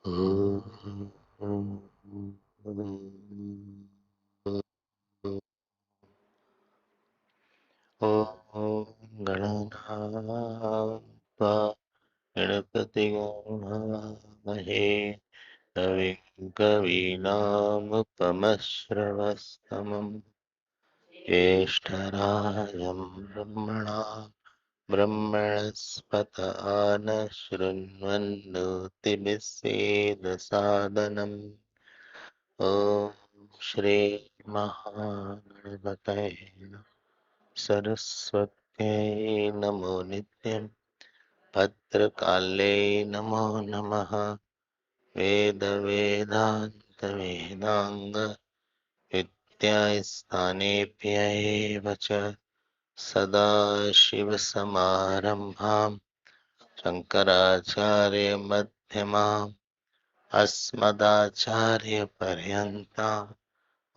Om Gananatva Ganapatigo Namahe Kavim Kavinamupamashravastamam Jyeshtarayam Brahmana Brahmaspata Anashrinvannotibhisedasadanam Om Shri Mahaganapataye Saraswatye Namo Nityam Bhadrakale Namo Namaha Veda Vedanta Vedanga Vidyasthane Vacha Sada Shiva Samarambham Shankaracharya Madhyamam Asmadacharya Paryantam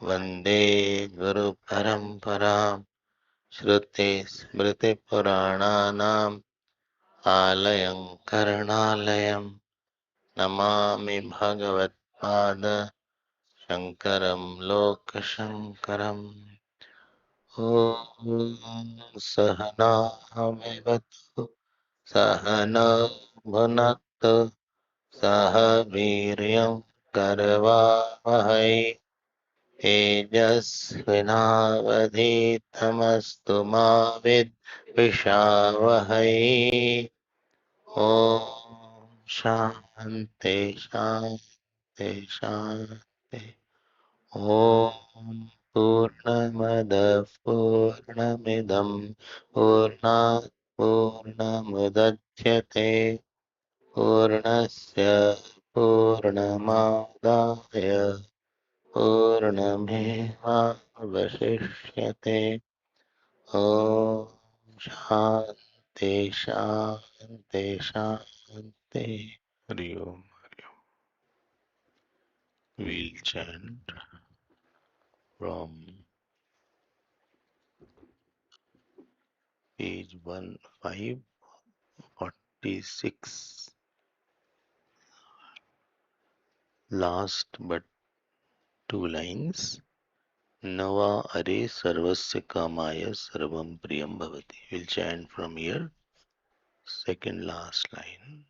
Vande Guru Paramparam Shruti Smriti Purananam Alayam Karanalayam Namami Bhagavat Pada Shankaram Lokashankaram Om Sahana Vivatu Sahana Bhunaktu Saha Viryam Karavahai तेजस्विनावधीतमस्तु मा विद्विषावहै ॐ शान्ति शान्ति शान्ति ॐ पूर्णमदः पूर्णमिदं पूर्णात् पूर्णमुदच्यते पूर्णस्य पूर्णमादाय पूर्णमेवावशिष्यते ॐ शान्ति शान्ति शान्ति हरि ओम we'll chant from page 1546 last but two lines Nava are sarvasya kamaya sarvam priyam bhavati. We'll chant from here second last line.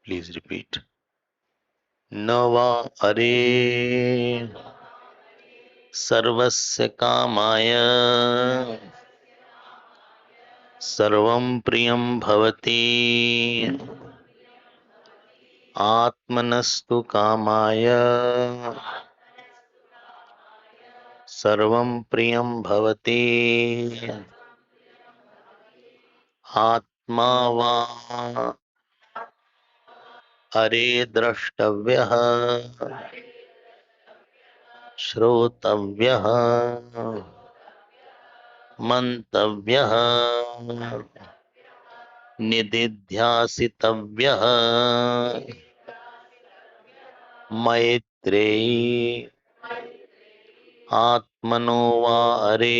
Please repeat. Nava are सर्वस्य कामाय सर्वं प्रियं भवति आत्मनस्तु कामाय सर्वं प्रियं भवति आत्मा वा अरे द्रष्टव्यः श्रोतव्यः मन्तव्यः निदिध्यासितव्यः मैत्रेयी आत्मनो वा अरे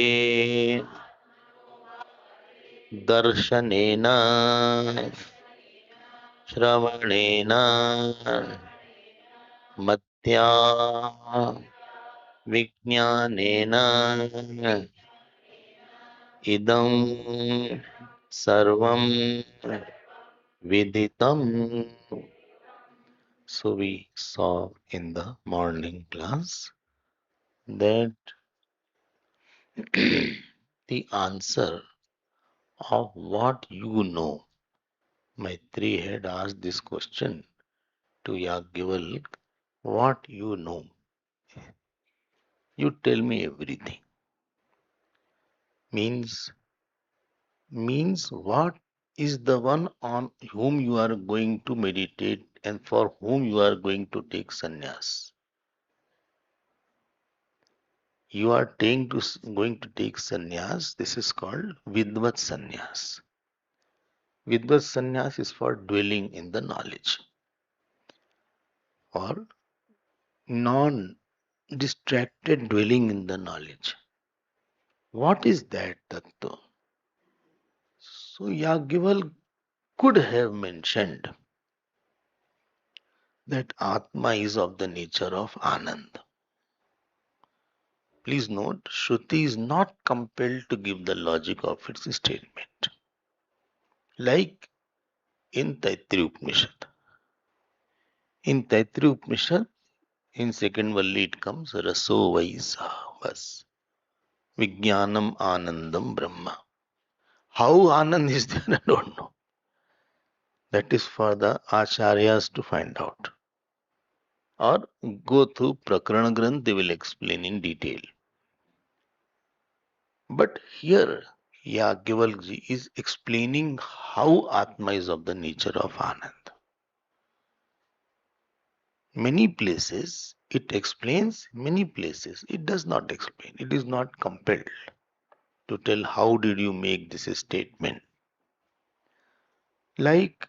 दर्शनेन श्रवणेन मत्या विज्ञानेन इदं सर्वं विदितम्. So we saw in the morning class that the answer of what you know. Maitri had asked this question to Yagyavalk, what you know. You tell me everything. Means what is the one on whom you are going to meditate and for whom you are going to take sannyas. You are going to take sannyas. This is called Vidvat sannyas. Vidvat sannyas is for dwelling in the knowledge or non-distracted dwelling in the knowledge. What is that tattva? So Yagyaval could have mentioned that Atma is of the nature of Anand. Please note, Shruti is not compelled to give the logic of its statement. Like in Taittiriya Upanishad. In Taittiriya Upanishad, in second valli it comes Raso Vaisa Vas. Vijnanam Anandam Brahma. How Anand is there, I don't know. That is for the Acharyas to find out. Or go through Prakarana Granth, they will explain in detail. But here, Yagyavalkji is explaining how Atma is of the nature of Anand. Many places it explains, many places it does not explain. It is not compelled to tell how did you make this statement. Like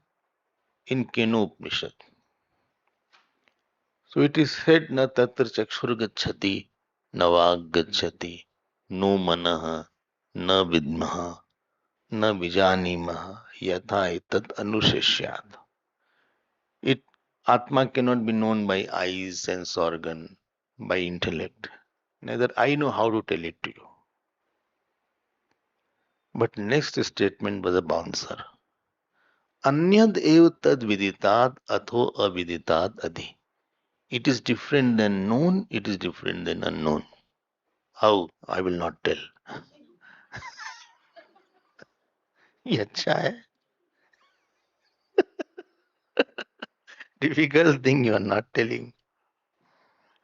in Kenopanishad. So it is said, na tatra chakshur gacchati, na vag gacchati, no manaha, na vidmaha, na vijanimaha, yatha etat anushishyat. It Atma cannot be known by eyes, sense organ, by intellect. Neither I know how to tell it to you. But next statement was a bouncer. Anyad ev tad viditat atho aviditat adi. It is different than known, it is different than unknown. How? I will not tell. ये अच्छा है. Difficult thing you are not telling.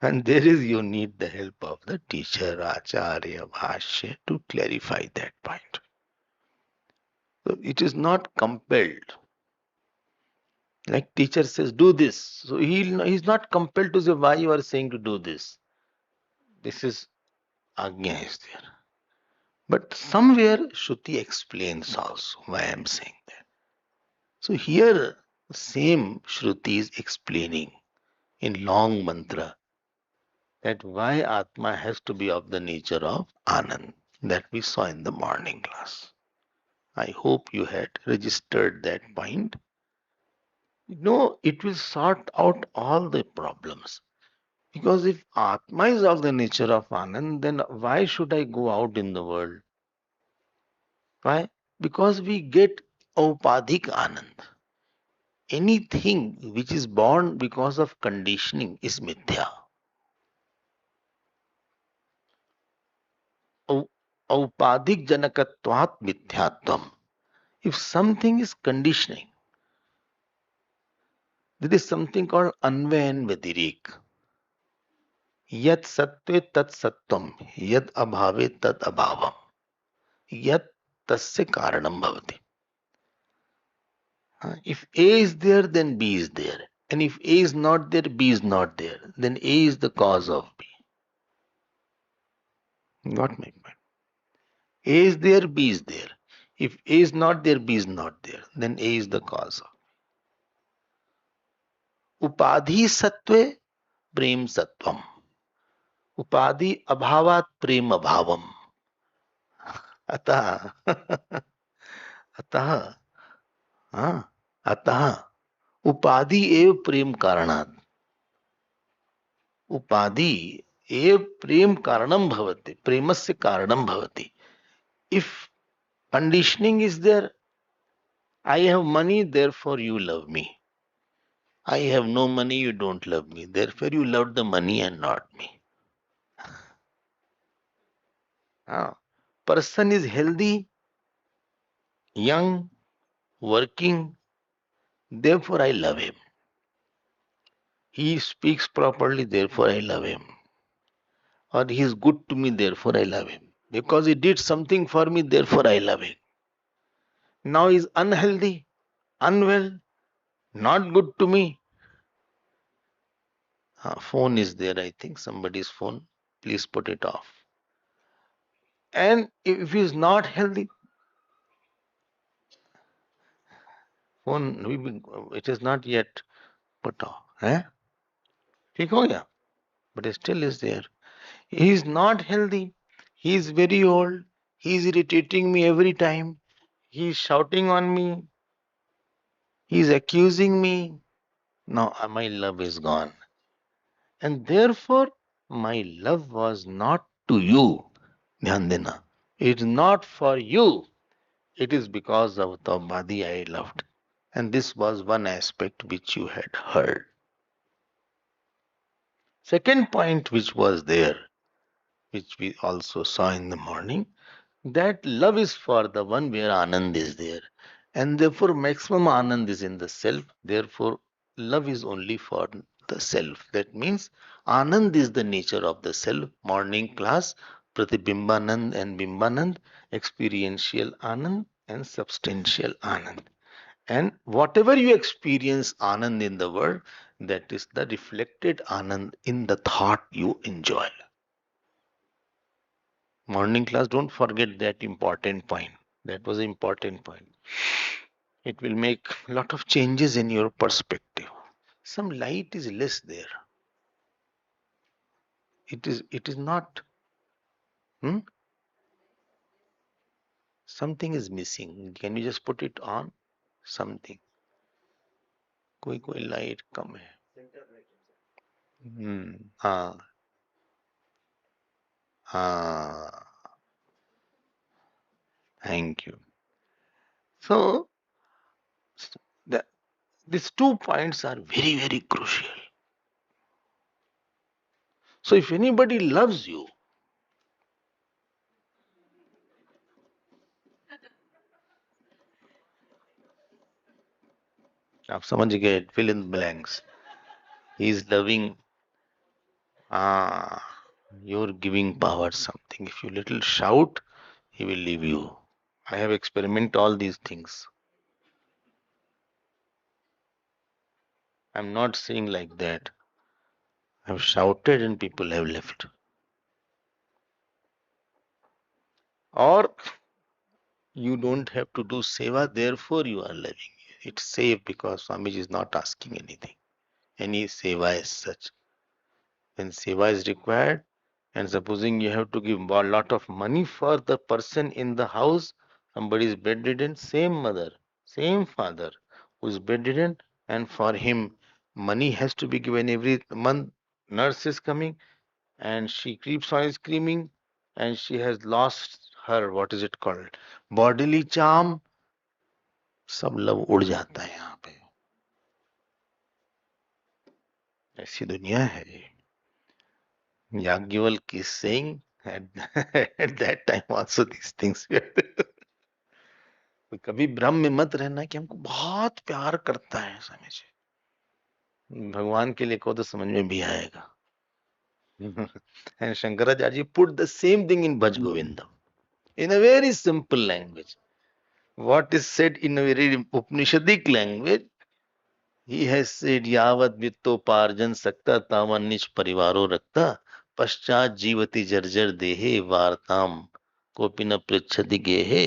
And there is you need the help of the teacher, Acharya, Bhashya to clarify that point. So it is not compelled. Like teacher says, do this. So he's not compelled to say why you are saying to do this. This is Agnya is there. But somewhere Shruti explains also why I am saying that. So here same Shruti is explaining in long mantra that why Atma has to be of the nature of Anand that we saw in the morning class. I hope you had registered that point. No, it will sort out all the problems. Because if Atma is of the nature of Anand, then why should I go out in the world? Why? Because we get Aupadhik Anand. Anything which is born because of conditioning is mithya. Aupadhik janakatvat mithyatvam. If something is conditioning, there is something called anvay and vatirik. Yat sattve tat sattvam, yat abhave tat abhavam, yat tasya karanam bhavati. If A is there, then B is there. And if A is not there, B is not there. Then A is the cause of B. Got my point? A is there, B is there. If A is not there, B is not there. Then A is the cause of. Upadhi satve prem satvam. उपाधि अभावात प्रेम अभावम अतः अतः हाँ अतः उपाधि एव प्रेम कारणात् उपाधि एव प्रेम कारणम भवति प्रेमस्य कारणम भवति if conditioning is there I have money therefore you love me I have no money you don't love me therefore you love the money and not me person is healthy young working therefore I love him. He speaks properly, therefore I love him. Or he is good to me, therefore I love him. Because he did something for me, therefore I love him. Now he is unhealthy, unwell, not good to me. Phone is there, I think, somebody's phone. Please put it off. And if he is not healthy, phone, it is not yet put off. ठीक हो गया? But it still is there. He is not healthy. He is very old. He is irritating me every time. He is shouting on me. He is accusing me. Now my love is gone. And therefore, my love was not to you. Dhyan dena. It's not for you. It is because of the body I loved. And this was one aspect which you had heard. Second point which was there, which we also saw in the morning, that love is for the one where Anand is there. And therefore, maximum Anand is in the self. Therefore, love is only for the self. That means Anand is the nature of the self. Morning class, Pratibimbanand and Bimbanand, experiential Anand and substantial Anand. And whatever you experience Anand in the world, that is the reflected Anand in the thought you enjoy. Morning class, don't forget that important point. That was an important point. It will make a lot of changes in your perspective. Some light is less there. It is not. Hmm? Something is missing. Can you just put it on? Something. कोई light कम है. हाँ हाँ. Thank you. So the, these 2 points are very very crucial. So if anybody loves you, आप समझ गए, fill in blanks. He is loving. Ah, you're giving power something. If you little shout, he will leave you. I have experimented all these things. I'm not saying like that. I've shouted and people have left. Or you don't have to do seva, therefore you are loving. It's safe because Swamiji is not asking anything. Any seva as such. When seva is required, and supposing you have to give a lot of money for the person in the house, somebody is bedridden, same mother, same father who is bedridden, and for him money has to be given every month. Nurse is coming and she keeps on screaming and she has lost her, what is it called, bodily charm. सब love उड़ जाता है यहाँ पे. ऐसी दुनिया है. Yagyawalk is saying at, at that time also these things were there. तो कभी भ्रम में मत रहना कि हमको बहुत प्यार करता है. समझे, भगवान के लिए को तो समझ में भी आएगा. And Shankaracharya put the same thing in Bhaj Govindam in a very simple language. What is said in a very Upanishadic language, he has said, Yavat vittoparjan sakta tavan nich parivaro rakta पश्चात जीवति जर्जर देहे वार्ताम कोपि न पृच्छति गेहे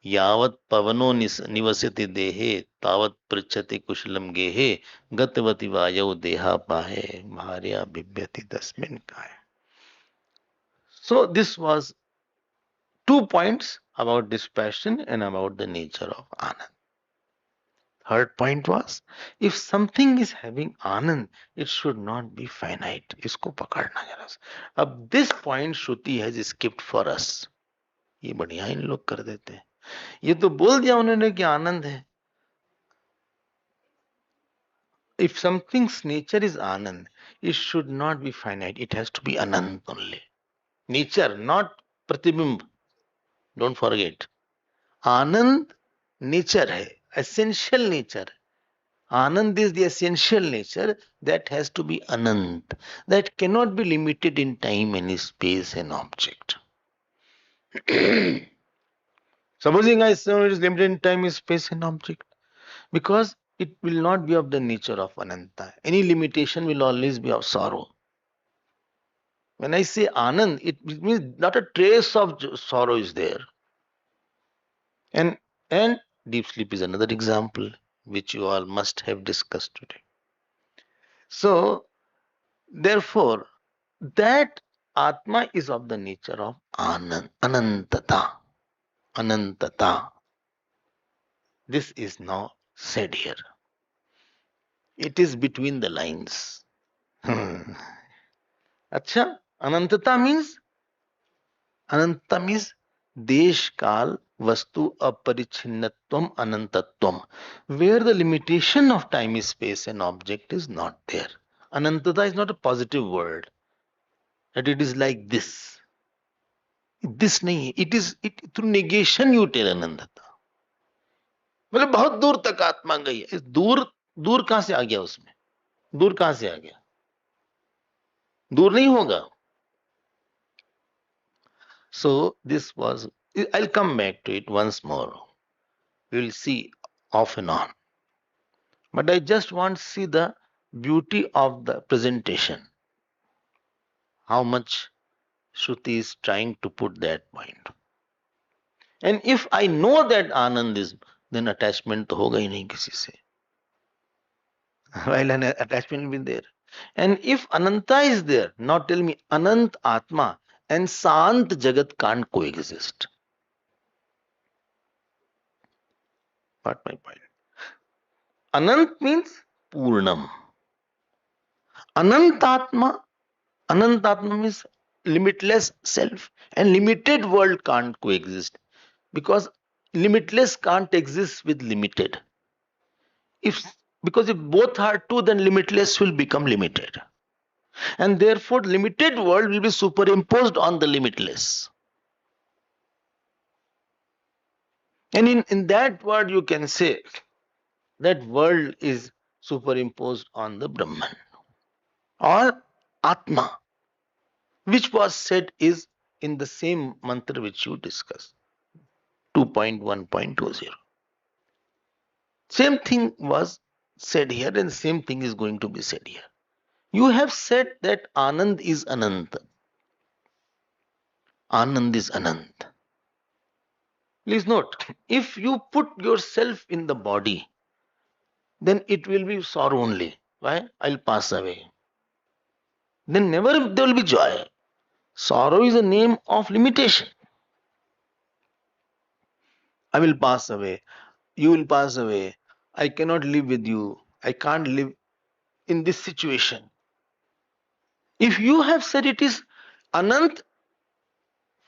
यावत् पवनो निवसति देहे तावत् पृच्छति कुशलम गेहे गतवति वायौ देहा पाहे भार्या बिभ्यति तस्मिन् काय. So this was 2 points about this passion and about the nature of Anand. Third point was, if something is having Anand, it should not be finite. इसको पकड़ना जरा सा. अब this point Shruti has skipped for us. ये बढ़िया इन लोग कर देते हैं. ये तो बोल दिया उन्होंने कि आनंद है. If something's nature is Anand, it should not be finite. It has to be Anand only. Nature, not Pratibimb. Don't forget. Anand nature hai, essential nature. Anand is the essential nature that has to be Anand. That cannot be limited in time and space and object. Supposing I say it is limited in time, space and object, because it will not be of the nature of Ananta. Any limitation will always be of sorrow. When I say Anand, it means not a trace of sorrow is there. And deep sleep is another example which you all must have discussed today. So, therefore, that Atma is of the nature of Anand, Anantata. Anantata. This is now said here. It is between the lines. Acha, Ananta means Desh Kal Vastu Aparichinnatvam Anantatvam, where the limitation of time, space, and object is not there. Anantata is not a positive word, that it is like this. This nahi, it is through negation you tell Anantata. बोले बहुत दूर तक आत्मा गई है, दूर दूर कहां से आ गया, उसमें दूर कहां से आ गया, दूर नहीं होगा. So this was, I'll come back to it once more. We will see off and on. But I just want to see the beauty of the presentation. How much Shruti is trying to put that point. And if I know that Anand is, then attachment तो होगा ही नहीं किसी से. While an attachment will be there. And if Ananta is there, now tell me, Anant Atma and Sant Jagat can't coexist. What my point? Anant means Purnam. Anantatma means limitless self, and limited world can't coexist, because limitless can't exist with limited. Because if both are true, then limitless will become limited, and therefore limited world will be superimposed on the limitless. And in that word you can say that world is superimposed on the Brahman or Atma, which was said is in the same mantra which you discussed, 2.1.20. Same thing was said here, and same thing is going to be said here. You have said that Anand is Anant. Anand is Anant. Please note, if you put yourself in the body, then it will be sorrow only. Why? I'll pass away. Then never there will be joy. Sorrow is a name of limitation. I will pass away. You will pass away. I cannot live with you. I can't live in this situation. If you have said it is Anant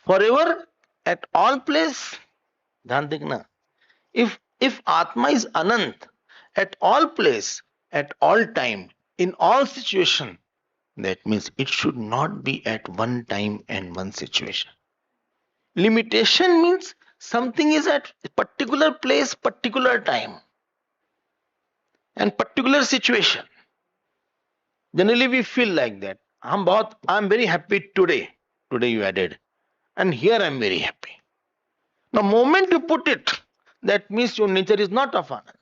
forever at all place, dhyan dekhna. If Atma is Anant at all place, at all time, in all situation, that means it should not be at one time and one situation. Limitation means something is at a particular place, particular time, and particular situation. Generally we feel like that. I'm very happy today. Today you added. And here I'm very happy. The moment you put it, that means your nature is not of Anand.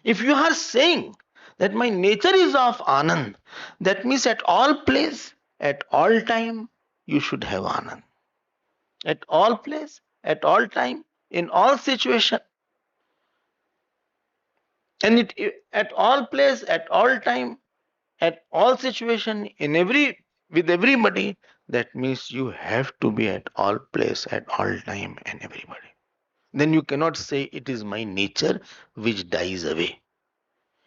If you are saying that my nature is of Anand, that means at all place, at all time, you should have Anand. At all place, at all time, in all situation. And at all place, at all time, at all situation, with everybody, that means you have to be at all place, at all time, and everybody. Then you cannot say it is my nature which dies away.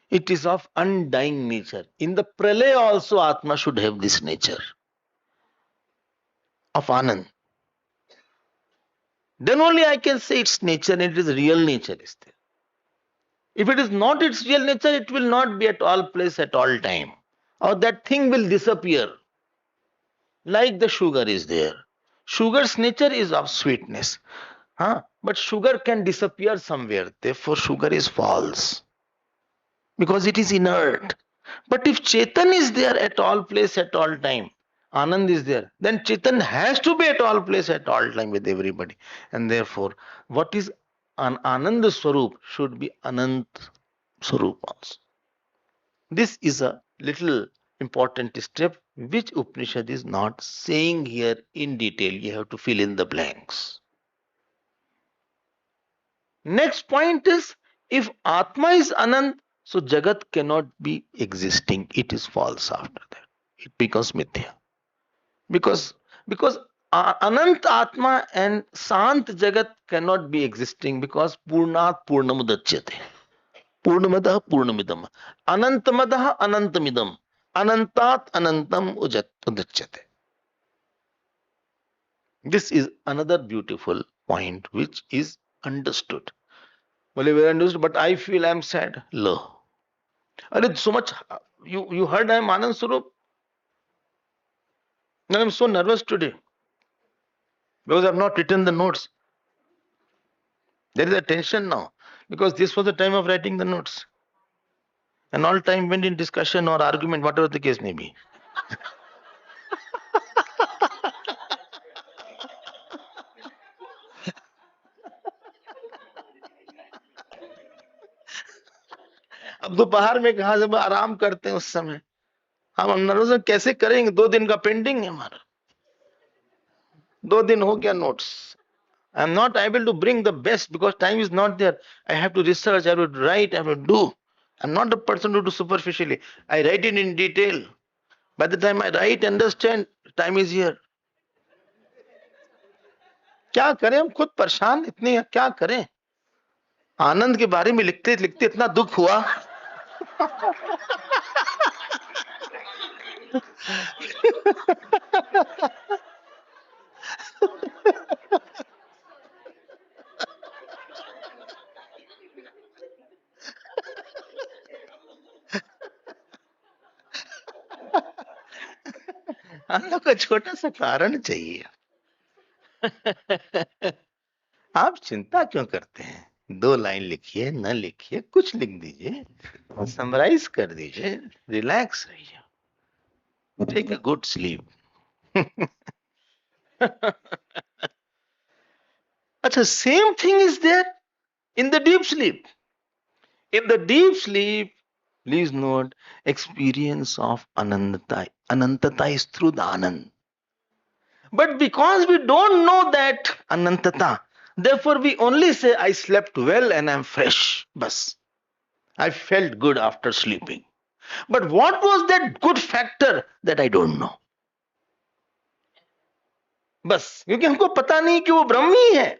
It is of undying nature. In the pralaya also Atma should have this nature of Anand. Then only I can say its nature, and it is real nature is there. If it is not its real nature, it will not be at all place, at all time. Or that thing will disappear. Like the sugar is there. Sugar's nature is of sweetness. But sugar can disappear somewhere. Therefore, sugar is false. Because it is inert. But if Chetan is there at all place, at all time, Anand is there, then Chetan has to be at all place, at all time with everybody. And therefore, what is an Ananda Swarup should be Anant Swarup also. This is a little important step which Upanishad is not saying here in detail. You have to fill in the blanks. Next point is, if Atma is Anand, so Jagat cannot be existing. It is false after that. It becomes Mithya. Because Anant Atma and Sant Jagat cannot be existing, because Purnat Purnamudachyate. पूर्णमदः पूर्णमिदम अनंतमदः अनंतमिदम अनंतात अनंतम उदच्यते. This is another beautiful point which is understood. Well, we understood, but I feel I'm sad. Lo. And so much you heard I'm Anand Swarup. And I'm so nervous today because I've not written the notes. There is a tension now because this was the time of writing the notes. And all time went in discussion or argument, whatever the case may be. अब दोपहर में कहा जब आराम करते हैं उस समय हम नर्वस कैसे करेंगे. 2 दिन का पेंडिंग है हमारा. 2 दिन हो गया notes. I'm not able to bring the best because time is not there. I have to research, I have to write, I have to do. I'm not the person who do superficially. I write it in detail. By the time I write, understand, time is here. क्या करें, हम खुद परेशान इतने, क्या करें. आनंद के बारे में लिखते लिखते इतना दुख हुआ. हम लोग को छोटा सा कारण चाहिए. आप चिंता क्यों करते हैं. 2 लाइन लिखिए, न लिखिए, कुछ लिख दीजिए, समराइज कर दीजिए, रिलैक्स रहिए, टेक अ गुड स्लीप. अच्छा, same thing is there in the deep sleep. In the deep sleep, please note, experience of anantata. Anantata is through the anand. But because we don't know that anantata, therefore we only say, I slept well and I'm fresh. Bas. I felt good after sleeping. But what was that good factor that I don't know? बस क्योंकि हमको पता नहीं कि वो ब्रह्म ही है.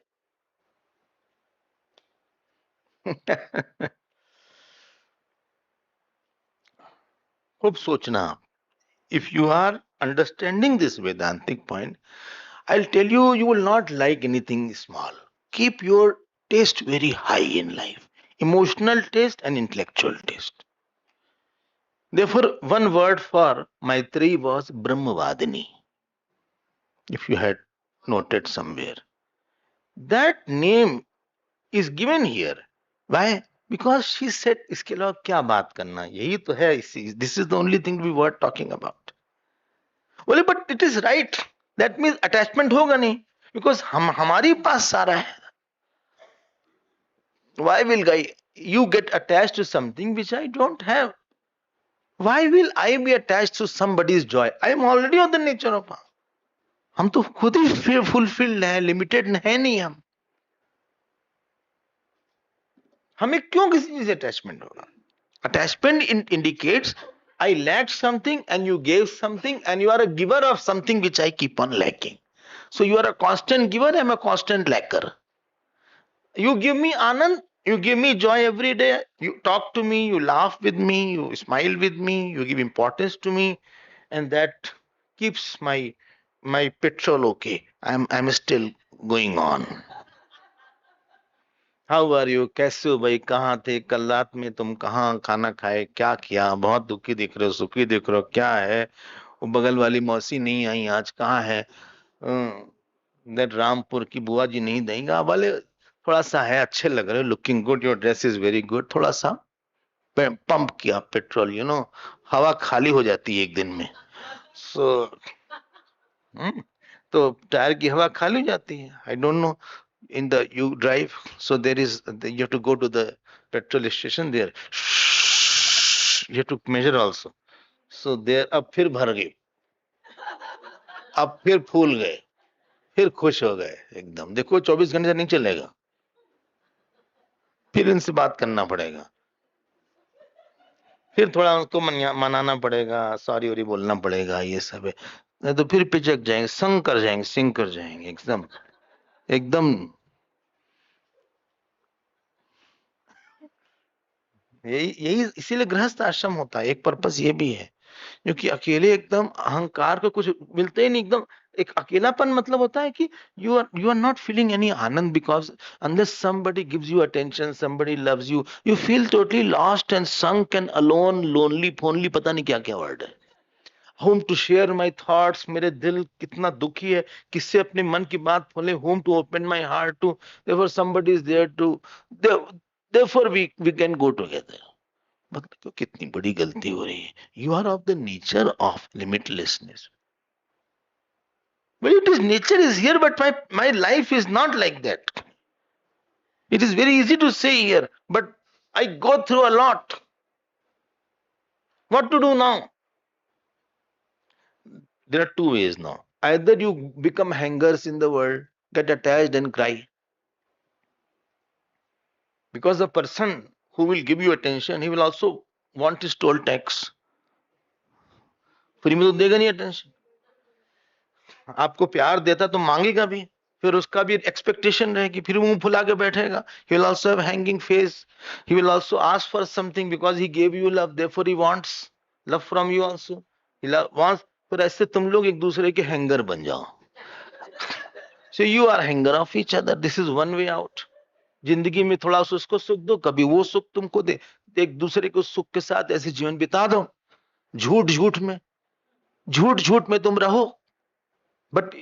खूब सोचना. If you are understanding this Vedantic point, I'll tell you, you will not like anything small. Keep your taste very high in life. Emotional taste and intellectual taste. Therefore, one word for Maitri was Brahmavadini. If you had noted somewhere. That name is given here. Why? Because she said, इसके अलावा क्या बात करना, यही तो है. This is the only thing we were talking about. बोले but it is right. That means attachment होगा नहीं. Because हमारी पास सारा है. Why will you get attached to something which I don't have? Why will I be attached to somebody's joy? I am already of the nature of. हम तो खुद ही fulfilled है, limited है नहीं हम. हमें क्यों किसी चीज से अटैचमेंट होगा. Attachment indicates I lacked something and you gave something and you are a giver of something which I keep on lacking. So you are a constant giver, I am a constant lacker. You give me anand, you give me joy every day. You talk to me, you laugh with me, you smile with me, you give importance to me, and that keeps my petrol okay. I'm still going on. How are you, कैसे हो भाई, कहाँ थे कल रात में, तुम कहाँ खाना खाए, क्या किया, बहुत दुखी दिख रहे हो, सुखी दिख रहे हो, क्या है, वो बगल वाली मौसी नहीं आई आज, कहाँ है, दैट रामपुर की बुआ जी नहीं देंगे वाले, थोड़ा सा है, अच्छे लग रहे हो, looking good, your dress is very good, थोड़ा सा पंप किया पेट्रोल, हवा खाली हो जाती है एक दिन में. सो तो टायर की हवा खाली हो जाती है. I don't know, in the you drive, so there is you have to go to the petrol station there, you have to measure also. So there अब फिर भर गए, अब फिर फूल गए, फिर खुश हो गए एकदम. देखो 24 घंटे नहीं चलेगा, फिर इनसे बात करना पड़ेगा, फिर थोड़ा उनको मनाना पड़ेगा, सॉरी वॉरी बोलना पड़ेगा, ये सब है. नहीं तो फिर पिचक जाएंगे, संग कर जाएंगे, सिंग कर जाएंगे एकदम एकदम. यही यही इसीलिए गृहस्थ आश्रम होता है, एक पर्पस ये भी है, क्योंकि अकेले एकदम अहंकार को कुछ मिलते ही नहीं, एकदम एक अकेलापन मतलब होता है कि you are not feeling any anand, because unless somebody gives you attention, somebody loves you, you feel totally lost and sunk and alone, lonely, phonely, पता नहीं क्या क्या वर्ड है। Whom to share my thoughts, मेरे दिल कितना दुखी है, किससे अपने मन की बात खोले, whom to open my heart to, therefore somebody is there to, therefore we can go together। मतलब तो कितनी बड़ी गलती हो रही है। You are of the nature of limitlessness. Well, it is nature is here, but my life is not like that. It is very easy to say here, but I go through a lot. What to do now? There are two ways now. Either you become hangers in the world, get attached and cry. Because the person who will give you attention, he will also want his toll tax. Free में तो देगा नहीं attention। आपको प्यार देता तो मांगेगा भी, फिर उसका भी एक्सपेक्टेशन रहेगी, फिर मुंह फुला के बैठेगा। he will also have hanging face, he will also ask for something because he gave you love, therefore he wants love from you also, wants। फिर ऐसे तुम लोग एक दूसरे के हैंगर बन जाओ। so you are hanger of each other, this is one way out। जिंदगी में थोड़ा सा उसको सुख दो, कभी वो सुख तुमको दे, एक दूसरे को सुख के साथ ऐसे जीवन बिता दो। झूठ झूठ में तुम रहो। But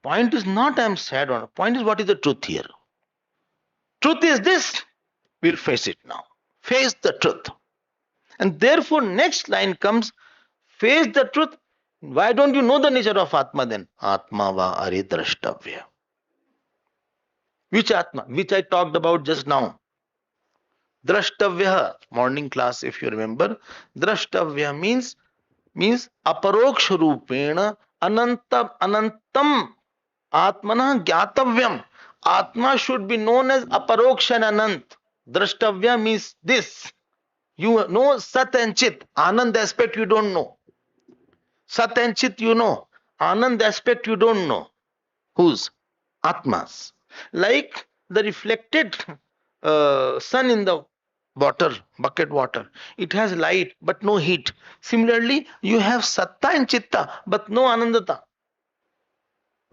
point is not I'm sad on. Point is what is the truth here. Truth is this. We'll face it now. Face the truth. And therefore next line comes, face the truth. Why don't you know the nature of Atma then? Atma va aridrashtavya. Which Atma? Which I talked about just now. Drashtavya. Morning class if you remember. Drashtavya means aparoksha rupena anantam Atmana Gyatavyam. Atma should be known as Aparoksha and Anant. Drashtavya means this. You know Sat and Chit. Anand aspect you don't know. Sat and Chit you know. Anand aspect you don't know. Whose? Atmas. Like the reflected sun in the water, bucket water. It has light but no heat. Similarly, you have Satta and Chitta but no Anandata.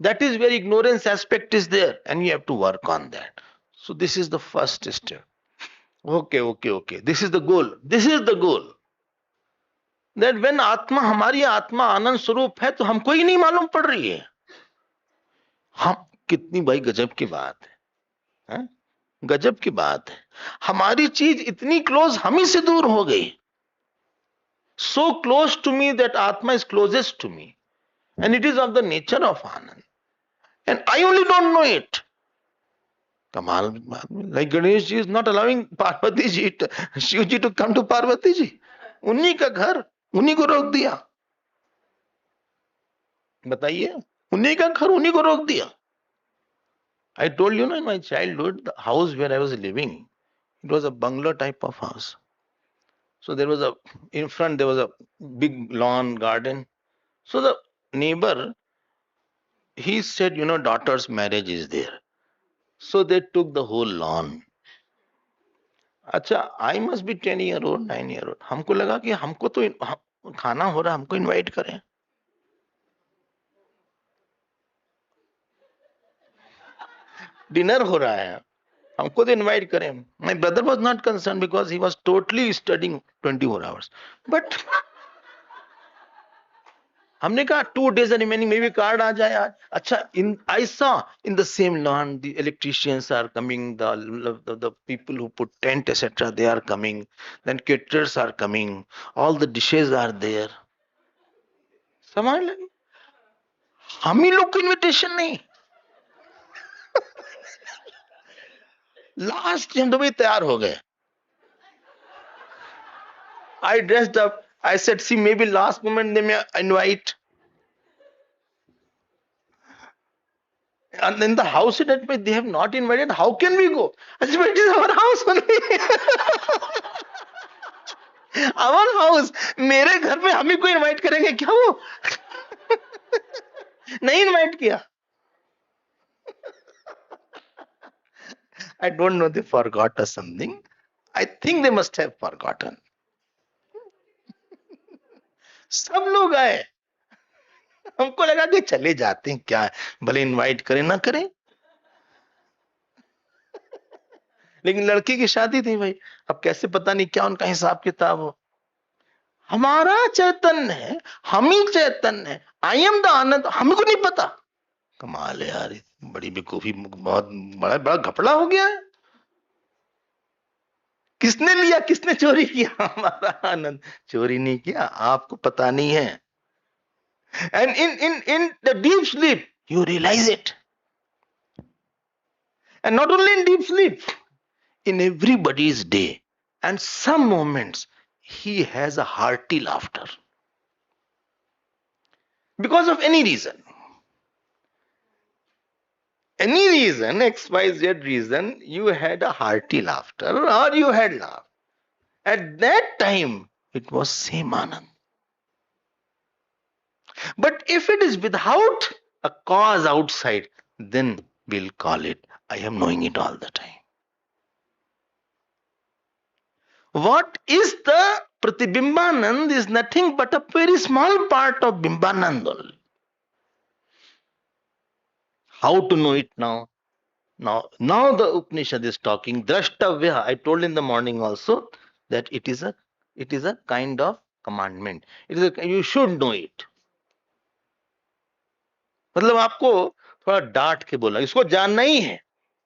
That is where ignorance aspect is there, and you have to work on that. So this is the first step. Okay. This is the goal. This is the goal. That when आत्मा हमारी आत्मा आनंद स्वरूप है तो हमको ही नहीं मालूम पड़ रही है। हम कितनी भाई गजब की बात है? गजब की बात है। हमारी चीज इतनी क्लोज हम ही से दूर हो गई। So close to me that Atma is closest to me, and it is of the nature of Anand, and I only don't know it. कमाल, like Ganesh ji is not allowing Parvati ji, Shiv ji to come to Parvati ji. उन्हीं का घर उन्हीं को रोक दिया। बताइए, उन्हीं का घर उन्हीं को रोक दिया। I told you, in my childhood, the house where I was living, it was a bungalow type of house. So there was in front there was a big lawn garden. So the neighbor, he said, daughter's marriage is there. So they took the whole lawn. अच्छा, I must be 10 year old 9 year old, हमको लगा कि हमको तो खाना हो रहा है, हमको इनवाइट करें। डिनर हो रहा है, हमको तो इनवाइट करें। My brother was not concern because he was totally studying 24 hours। But हमने कहा 2 days remaining, may be card आ जाए आज। अच्छा, I saw in the same lawn the electricians are coming, the people who put tent etcetera they are coming, then caterers are coming, all the dishes are there. समझ लगे, हम ही लोग को invitation नहीं। लास्ट हम तो भी तैयार हो गए। I dressed up, I said see may be last moment they may invite, and in the house that they have not invited, how can we go? I said, but it is our house only। our house, मेरे घर पे हम ही को invite करेंगे क्या? वो नहीं invite किया। I don't know, they forgot or something, I think they must have forgotten. सब लोग आए, हमको लगा कि चले जाते हैं, क्या है, भले इनवाइट करें ना करें, लेकिन लड़की की शादी थी भाई, अब कैसे पता नहीं क्या उनका हिसाब किताब हो। हमारा चैतन्य है, हम ही चैतन्य है, आई एम द आनंद, हमको नहीं पता। कमाल है यार, बड़ी बेवकूफी, बहुत बड़ा बड़ा घपला हो गया है। किसने लिया, किसने चोरी किया हमारा आनंद? चोरी नहीं किया, आपको पता नहीं है। And in the deep sleep you realise it, and not only in deep sleep, in everybody's day, and some moments he has a hearty laughter because of any reason, xyz reason, you had a hearty laughter or you had laughed at that time, it was same anand. But if it is without a cause outside, then we'll call it I am knowing it all the time. What is the Pratibimbanand is nothing but a very small part of Bimbanand only. How to know it now? Now the Upanishad is talking drashtavya. I told in the morning also that it is a kind of commandment. It is you should know it. मतलब आपको थोड़ा डांट के बोला, इसको जानना ही है.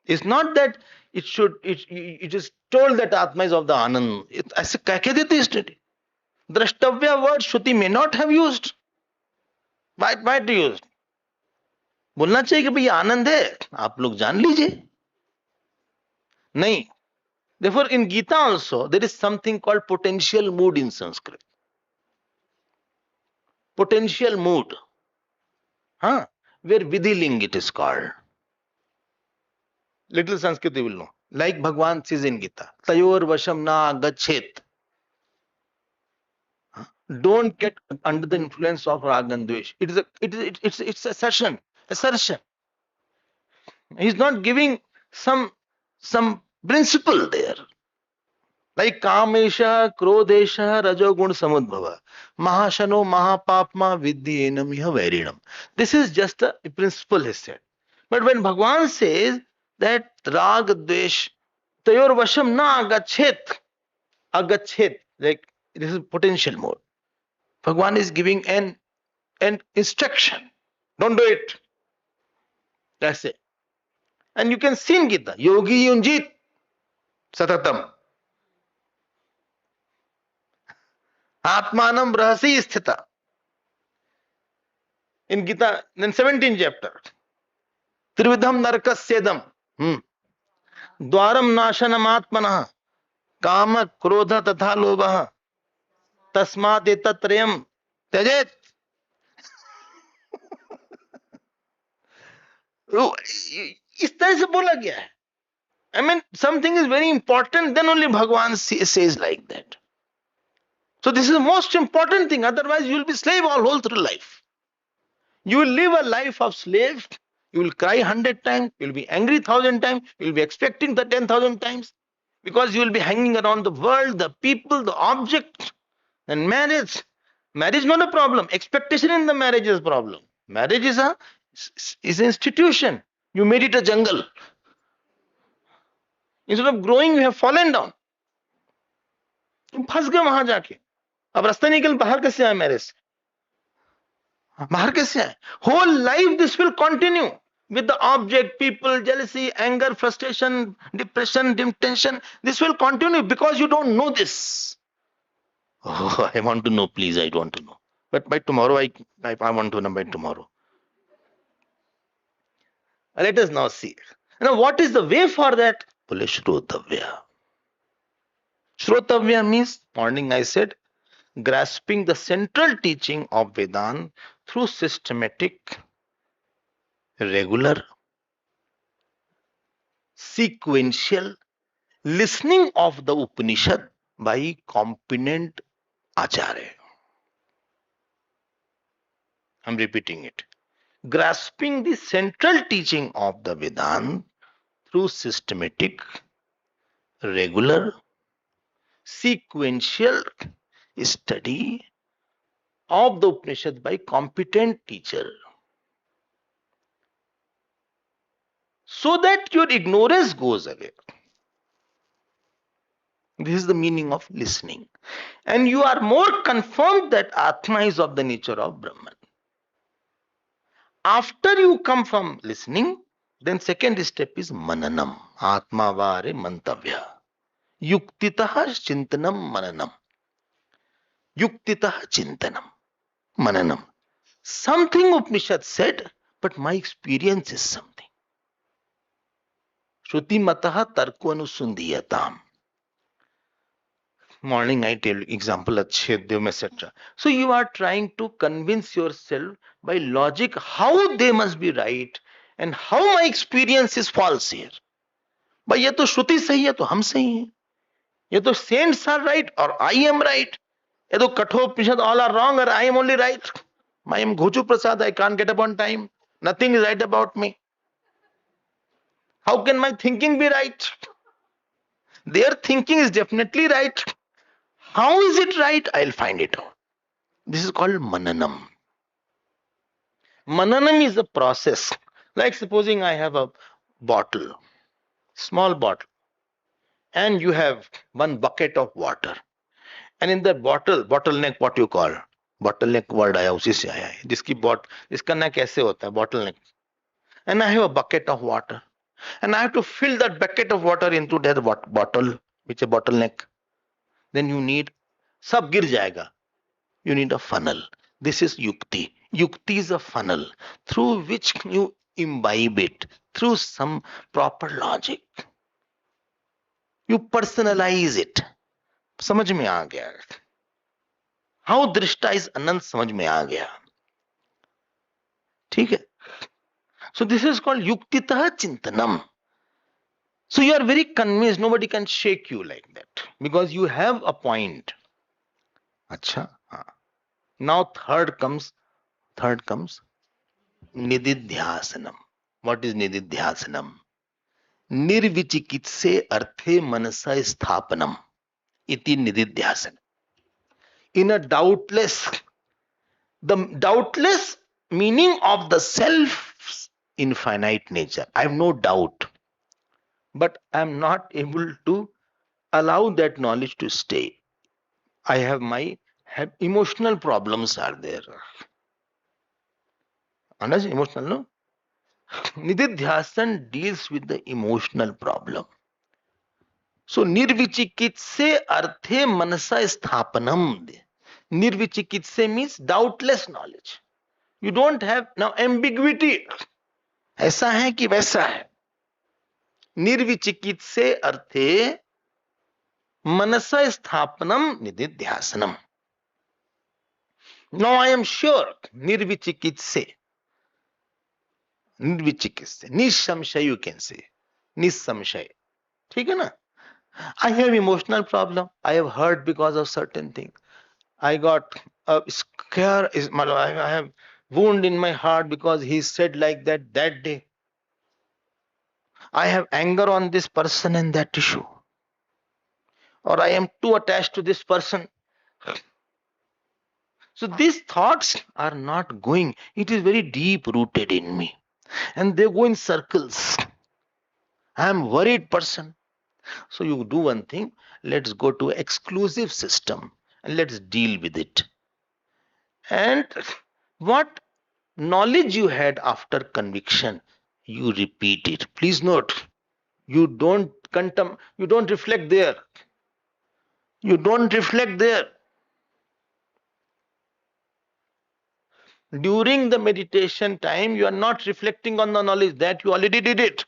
It's not that it is told that Atma is of the Anand. ऐसे कह के देते स्टडी. द्रष्टव्य word Shruti may not have used. Why to use? बोलना चाहिए कि भाई आनंद है, आप लोग जान लीजिए. नहीं. Therefore, in Gita also, there is something called potential mood in Sanskrit. Potential mood. Huh? Where Vidhiling it is called. Little Sanskrit you will know. Like Bhagwan says in Gita, Tayor Vasham na gachet. Don't get under the influence of rag and dvesh. It's assertion. Assertion. He's not giving some principle there. Like Kamesha, Krodesha, Rajogun Samudbhava, Mahashano, Mahapapma, Vidyenam, Verinam. This is just a principle he said. But when Bhagwan says that Rag, Dvesh, Tayor Vasham na agachet, like this is potential mode. Bhagwan is giving an instruction. Don't do it. That's it. And you can see in Gita, Yogi Yunjit Satatam. Atmanam Rahasi Sthita. In Gita, in 17th chapter, Trividham Narkasyedam, Dwaram Nashanam Atmanah, Kama Krodha Tatha Lobha, Tasmat Etatrayam Tejet. इस तरह से बोला गया है. I mean, something is very important, then only Bhagwan says like that. So this is the most important thing. Otherwise, you will be slave all through life. You will live a life of slave. You will cry 100 times. You will be angry 1,000 times. You will be expecting the 10,000 times. Because you will be hanging around the world, the people, the object. And marriage not a problem. Expectation in the marriage is a problem. Marriage is an institution. You made it a jungle. Instead of growing, you have fallen down. फंस गए वहां जाके. अब रास्ता निकल, बाहर कैसे आए मैरिज से? बाहर कैसे आए? Whole life this will continue with the object, people, jealousy, anger, frustration, depression, tension. This will continue because you don't know this. Oh, I want to know, please. I want to know. But by tomorrow, I want to know by tomorrow. Let us now see. Now, what is the way for that? Bole Shrotavya. Shrotavya means, morning I said, grasping the central teaching of Vedanta through systematic, regular, sequential listening of the Upanishad by competent Acharya. I'm repeating it. Grasping the central teaching of the Vedanta through systematic, regular, sequential study of the Upanishad by competent teacher, so that your ignorance goes away. This is the meaning of listening. And you are more confirmed that Atma is of the nature of Brahman. After you come from listening, then second step is mananam. Atma vare mantavya. Yuktitah chintanam mananam. Yuktitah chintanam mananam. Something Upanishad said, but my experience is something. Shruti mataha tarko anusundiyatam. Morning I tell example achhedyam etc. So you are trying to convince yourself by logic how they must be right and how my experience is false here. भाई ये तो श्रुति सही है तो हम सही हैं, ये तो saints are right or I am right, ये तो Kathopanishad all are wrong or I am only right. I am Ghoju Prasad, I can't get up on time, nothing is right about me. How can my thinking be right? Their thinking is definitely right. How is it right? I'll find it out. This is called mananam. Mananam is a process. Like supposing I have a bottle, small bottle, and you have one bucket of water. And in that bottle, bottleneck, what you call? Bottleneck word आया उसी से आया है. इसका ना कैसे होता है bottleneck. And I have a bucket of water. And I have to fill that bucket of water into that bottle, which is a bottleneck. Then you need, सब गिर जाएगा. You need a funnel. This is yukti. Yukti is a funnel through which you imbibe it through some proper logic. You personalize it. समझ में आ गया. How drishta is anant समझ में आ गया. ठीक है. So this is called yuktitah chintanam. So you are very convinced, nobody can shake you like that because you have a point. अच्छा. Now third comes nididhyasanam. What is nididhyasanam? Nirvichikitse arthe manasa sthapanam iti nididhyasanam. In a doubtless meaning of the self's infinite nature. I have no doubt, but I am not able to allow that knowledge to stay. I have emotional problems are there. Understand? Emotional, no? Nididhyasan deals with the emotional problem. So nirvichikitse arthe manasa sthapanam. Nirvichikitse means doubtless knowledge. You don't have now ambiguity. ऐसा है कि वैसा है. निर्विचिकित्से अर्थे मनसा स्थापनम निदिध्यासनम. Now I am sure निर्विचिकित्से निसंशय you can say. निसंशय. ठीक है ना? I have emotional problem. I have hurt because of certain thing. I got a scare. I have wound in my heart because he said like that day. I have anger on this person and that issue. Or I am too attached to this person. So these thoughts are not going. It is very deep rooted in me. And they go in circles. I am worried person. So you do one thing. Let's go to exclusive system and let's deal with it. And what knowledge you had after conviction, you repeat it. Please note, you don't reflect there. You don't reflect there. During the meditation time, you are not reflecting on the knowledge that you already did it.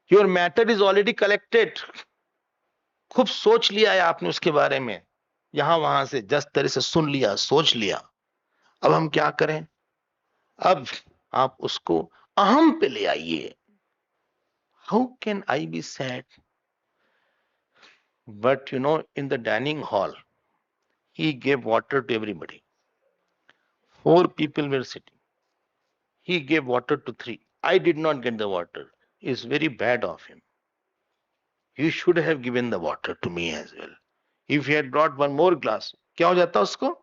Your matter is already collected. खूब सोच लिया है आपने उसके बारे में, यहां वहां से जस तरह से सुन लिया, सोच लिया. अब हम क्या करें? अब आप उसको अहम पे ले आइए. How can I be sad? But in the dining hall, he gave water to everybody. 4 people were sitting. He gave water to 3. I did not get the water. It's very bad of him. You should have given the water to me as well. If he had brought one more glass, क्या हो जाता उसको?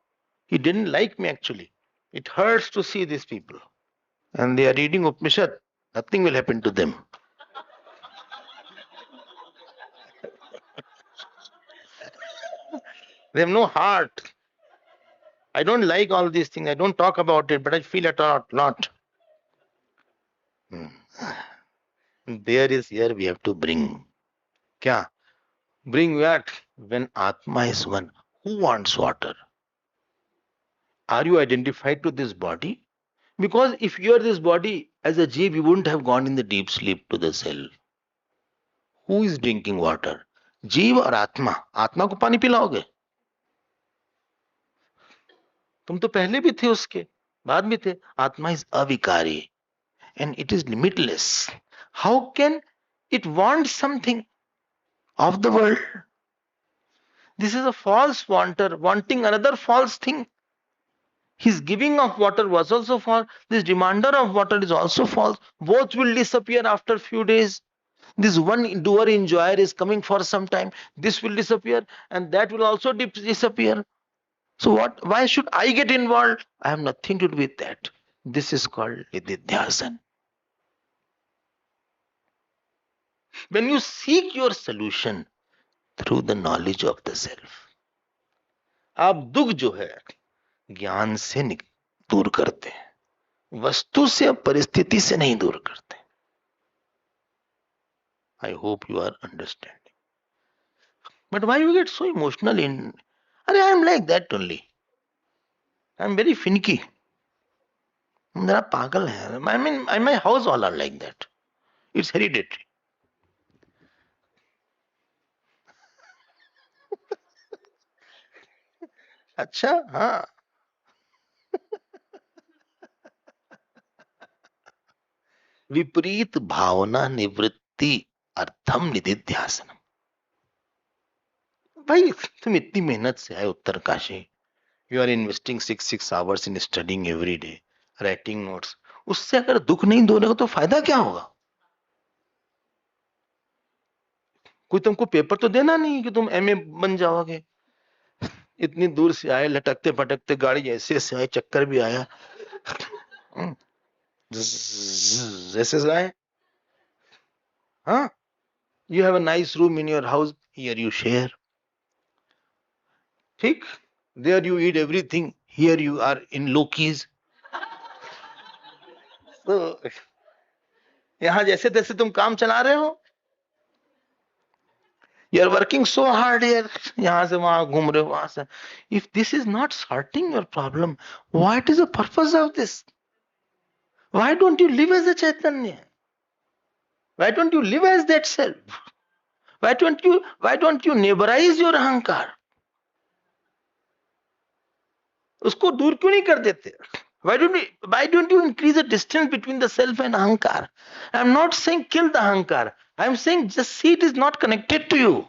He didn't like me actually. It hurts to see these people. And they are reading Upanishad. Nothing will happen to them. They have no heart. I don't like all these things. I don't talk about it, but I feel it a lot. Hmm. There is here we have to bring. Kya? Bring what? When Atma is one. Who wants water? Are you identified to this body? Because if you are this body, as a jeev, you wouldn't have gone in the deep sleep to the self. Who is drinking water? जीव और आत्मा. आत्मा को पानी पिलाओगे? तुम तो पहले भी थे उसके, बाद में थे. आत्मा is avikari and it is limitless. How can it want something of the world? This is a false wanter, wanting another false thing. His giving of water was also false. This demander of water is also false. Both will disappear after few days. This one doer enjoyer is coming for some time. This will disappear and that will also disappear. So what? Why should I get involved? I have nothing to do with that. This is called nididhyasana. When you seek your solution through the knowledge of the self, आप दुख जो है ज्ञान से दूर करते हैं, वस्तु से और परिस्थिति से नहीं दूर करते. I hope you are understanding. But why you get so emotional in? I am like that only. I am very finicky. मेरा पागल है. I mean, my house all are like that. It's hereditary. अच्छा हाँ. विपरीत भावना निवृत्ति अर्थम निधिध्यासनम. भाई तुम इतनी मेहनत से आए Uttarkashi. You are investing 6 hours in studying every day, writing notes. उससे अगर दुख नहीं दोगे तो फायदा क्या होगा? कोई तुमको पेपर तो देना नहीं कि तुम एमए बन जाओगे. इतनी दूर से आए, लटकते पटकते, गाड़ी ऐसे से आए, चक्कर भी आया, ऐसे से आए. हाँ, you have a nice room in your house, here you share. ठीक, there you eat everything, here you are in low keys. So यहाँ जैसे तैसे तुम काम चला रहे हो. You are working so hard here. यहाँ से वहां घूम रहे हो, वहां से. If this is not sorting your problem, what is the purpose of this? Why don't you live as a Chaitanya? Why don't you live as that self? Why don't you neighborize your ahankar? उसको दूर क्यों नहीं कर देते? Why don't you increase the distance between the self and ahankar? I'm not saying kill the ahankar. I'm saying just see it is not connected to you.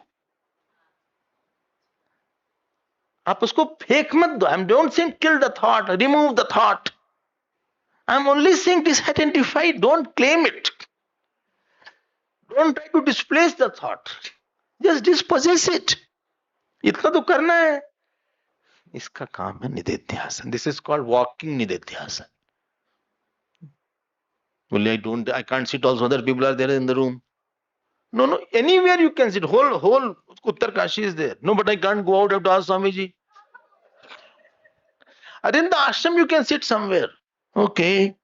आप उसको फेंक मत दो. I don't saying kill the thought, remove the thought. I'm only saying disidentify. Don't claim it. Don't try to displace the thought. Just dispossess it. इतना तो करना है. इसका काम है निधिध्यासन. This is called walking निधिध्यासन. Well, I can't sit also. Other people are there in the room. No. Anywhere you can sit. Whole Uttarkashi is there. No, but I can't go out. I have to ask Swamiji. And in the ashram you can sit somewhere. Okay.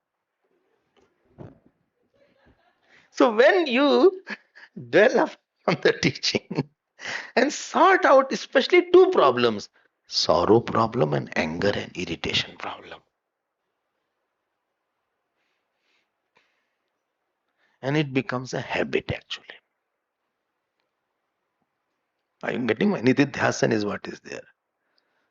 So when you dwell on the teaching and sort out especially two problems, sorrow problem and anger and irritation problem. And it becomes a habit actually. Are you getting my nididhyasana is what is there.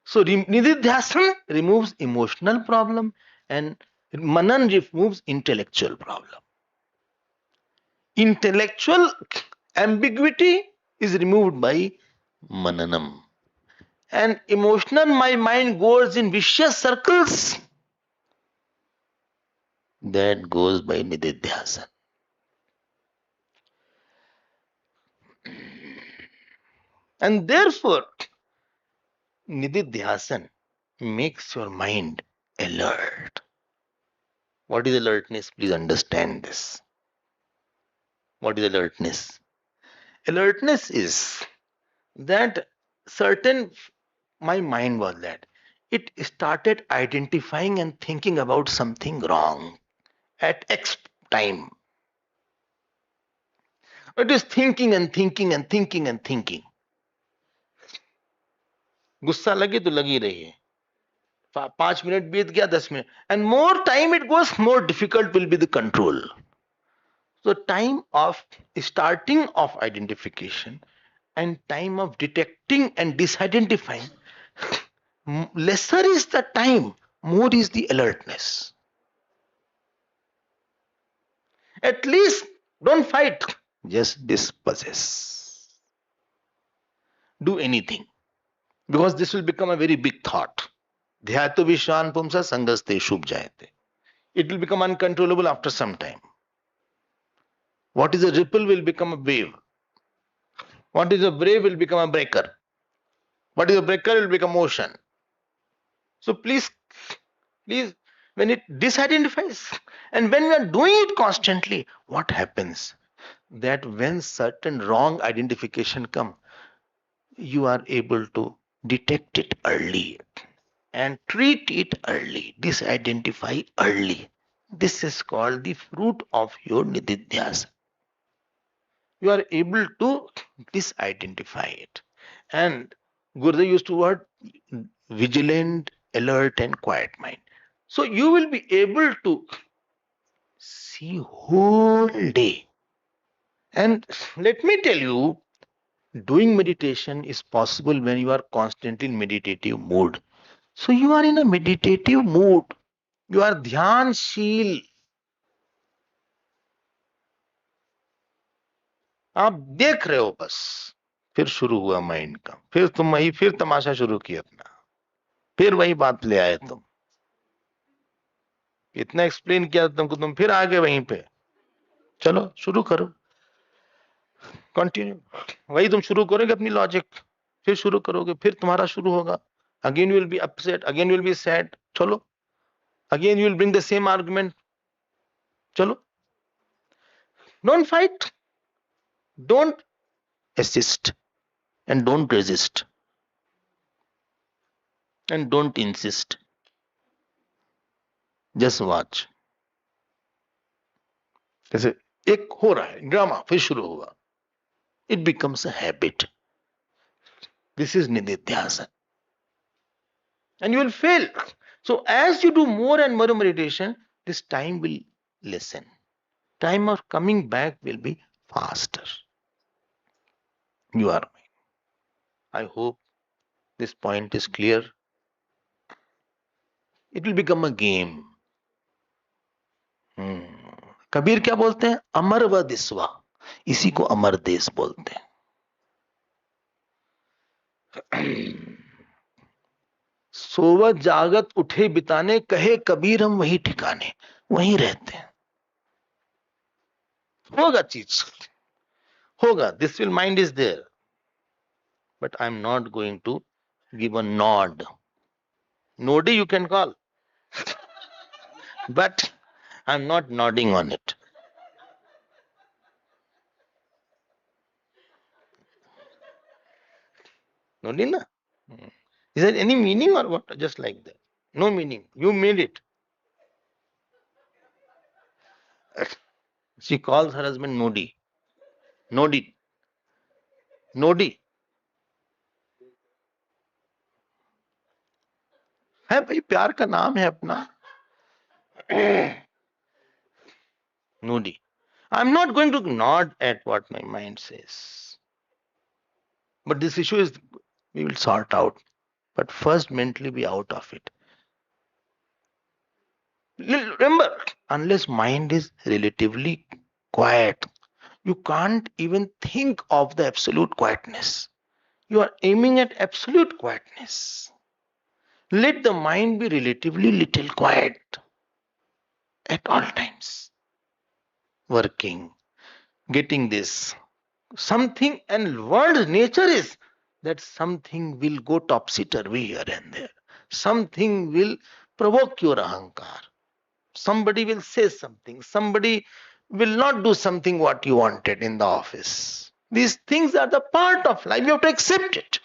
So nididhyasana removes emotional problem and manan removes intellectual problem. Intellectual ambiguity is removed by mananam. And emotional, my mind goes in vicious circles. That goes by nididhyasana. And therefore, Nididhyasan makes your mind alert. What is alertness? Please understand this. What is alertness? Alertness is that certain, my mind was that it started identifying and thinking about something wrong at X time. It is thinking and thinking and thinking and thinking. गुस्सा लगे तो लगी रही है 5 minute बीत गया 10 minute and more time it goes more difficult will be the control. So time of starting of identification and time of detecting and disidentifying, lesser is the time, more is the alertness. At least don't fight, just dispossess. Do anything, because this will become a very big thought. Dhyato vishwan pumsa sangaste shubh jayate. It will become uncontrollable after some time. What is a ripple will become a wave. What is a wave will become a breaker. What is a breaker will become ocean. So please, when it disidentifies and when we are doing it constantly, what happens? That when certain wrong identification come, you are able to detect it early and treat it early, disidentify early. This is called the fruit of your nididhyasa. You are able to disidentify it. And Gurudev used to word vigilant, alert, and quiet mind. So you will be able to see whole day. And let me tell you, doing meditation is possible when you are constantly in meditative mood. So you are in a meditative mood. You are ध्यानशील. आप देख रहे हो बस. फिर शुरू हुआ mind का. फिर तमाशा शुरू किया अपना. फिर वही बात ले आए तुम. इतना एक्सप्लेन किया तुमको, तुम फिर आ गए वहीं पे. चलो शुरू करो, कंटिन्यू. वही तुम शुरू करोगे अपनी लॉजिक, फिर शुरू करोगे, फिर तुम्हारा शुरू होगा. Again you will be upset, again you will be sad. चलो, again you will bring the same argument. चलो, don't fight, don't assist, and don't resist, and don't insist. Just watch. जैसे एक हो रहा है ड्रामा, फिर शुरू हुआ. It becomes a habit. This is nididhyasa. And you will fail. So as you do more and more meditation, this time will lessen. Time of coming back will be faster. You are. I hope this point is clear. It will become a game. Kabir क्या बोलते हैं? अमर व दिस्वा. इसी को अमर देश बोलते हैं. सोवत जागत उठे बिताने, कहे कबीर हम वही ठिकाने. वहीं रहते हैं. होगा चीज, होगा. This will mind is there, but I'm not going to give a nod. Nodi you can call, but I'm not nodding on it. Nodi na? Is there any meaning or what? Just like that. No meaning. You made it. She calls her husband Nodi. Nodi. Nodi. है भाई, प्यार का नाम है अपना. Nodi. I'm not going to nod at what my mind says. But this issue is, we will sort out. But first mentally be out of it. Remember, unless mind is relatively quiet, you can't even think of the absolute quietness. You are aiming at absolute quietness. Let the mind be relatively little quiet at all times. Working, getting this, something, and world nature is that something will go topsy-turvy here and there. Something will provoke your ahankar. Somebody will say something. Somebody will not do something what you wanted in the office. These things are the part of life. You have to accept it.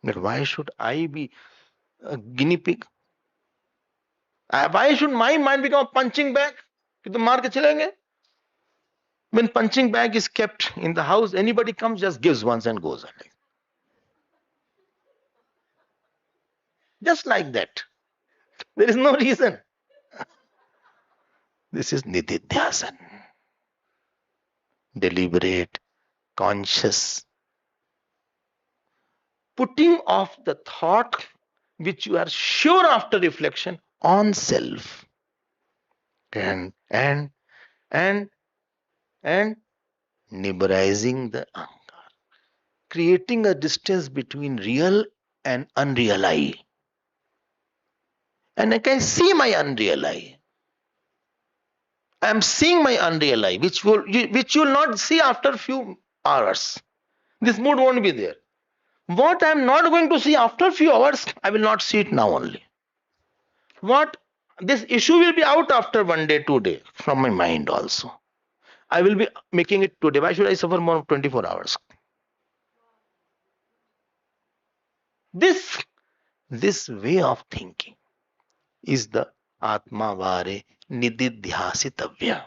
But why should I be a guinea pig? Why should my mind become a punching bag? कि तुम मार के चलेंगे? When punching bag is kept in the house, anybody comes, just gives once and goes. Just like that. There is no reason. This is nididhyasan. Deliberate, conscious, putting off the thought which you are sure after reflection on self. And nibbrizing the anger. Creating a distance between real and unreal I. And I can see my unreal I. I am seeing my unreal I, which you will not see after a few hours. This mood won't be there. What I am not going to see after a few hours, I will not see it now only. What this issue will be out after 1 day, 2 days from my mind also. I will be making it today. Why should I suffer more than 24 hours? This way of thinking is the Atma Vare Nididhyasitavya.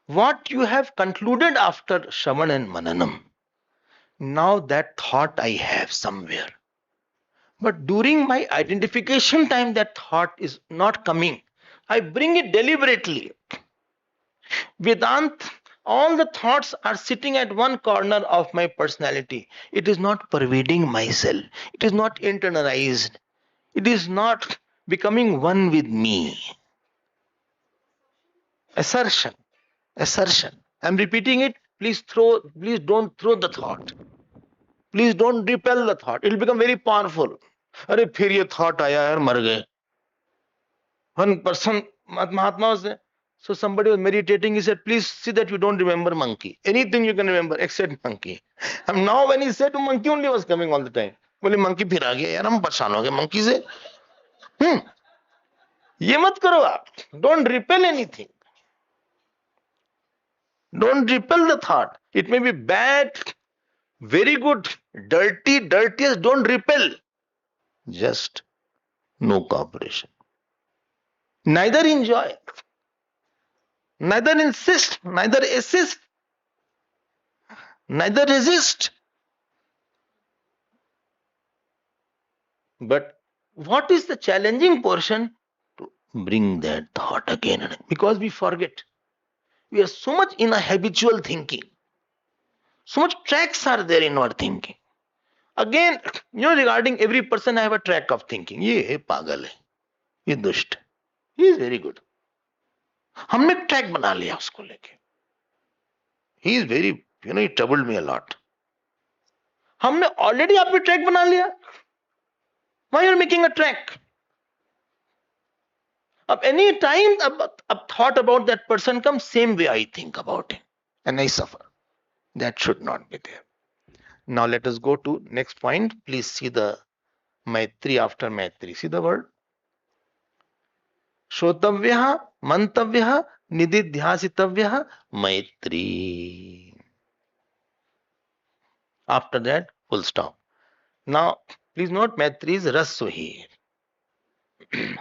What you have concluded after Shravan and Mananam, now that thought I have somewhere. But during my identification time, that thought is not coming. I bring it deliberately. Vedant, all the thoughts are sitting at one corner of my personality. It is not pervading myself. It is not internalized. It is not becoming one with me. Assertion. I'm repeating it. Please don't throw the thought. Please don't repel the thought. It will become very powerful. अरे फिर ये thought आया यार मर गए. One person, Mahatma was there. So somebody was meditating. He said, please see that you don't remember monkey. Anything you can remember except monkey. And now when he said to monkey only was coming all the time. बोले monkey फिर आ गया यार हम परेशान हो गए monkey से. ये मत करो आप. Don't repel anything. Don't repel the thought. It may be bad, very good, dirtiest. Don't repel. Just no cooperation. Neither enjoy, neither insist, neither assist, neither resist. But what is the challenging portion? To bring that thought again and again. Because we forget. We are so much in a habitual thinking. So much tracks are there in our thinking. Again, regarding every person, I have a track of thinking. ये पागल है, ये दुष्ट है. He is very good. हमने track बना लिया उसको लेके. He is very, he troubled me a lot. हमने already आप पे ट्रैक बना लिया. Why you are making a track? At any time a thought about that person comes, same way I think about him and I suffer. That should not be there. Now let us go to next point. Please see the Maitri after Maitri. See the word? Shrotavyah, Mantavyah, Nididhyasitavyah, Maitri. After that, full stop. Now, please note Maitri is Rassu here.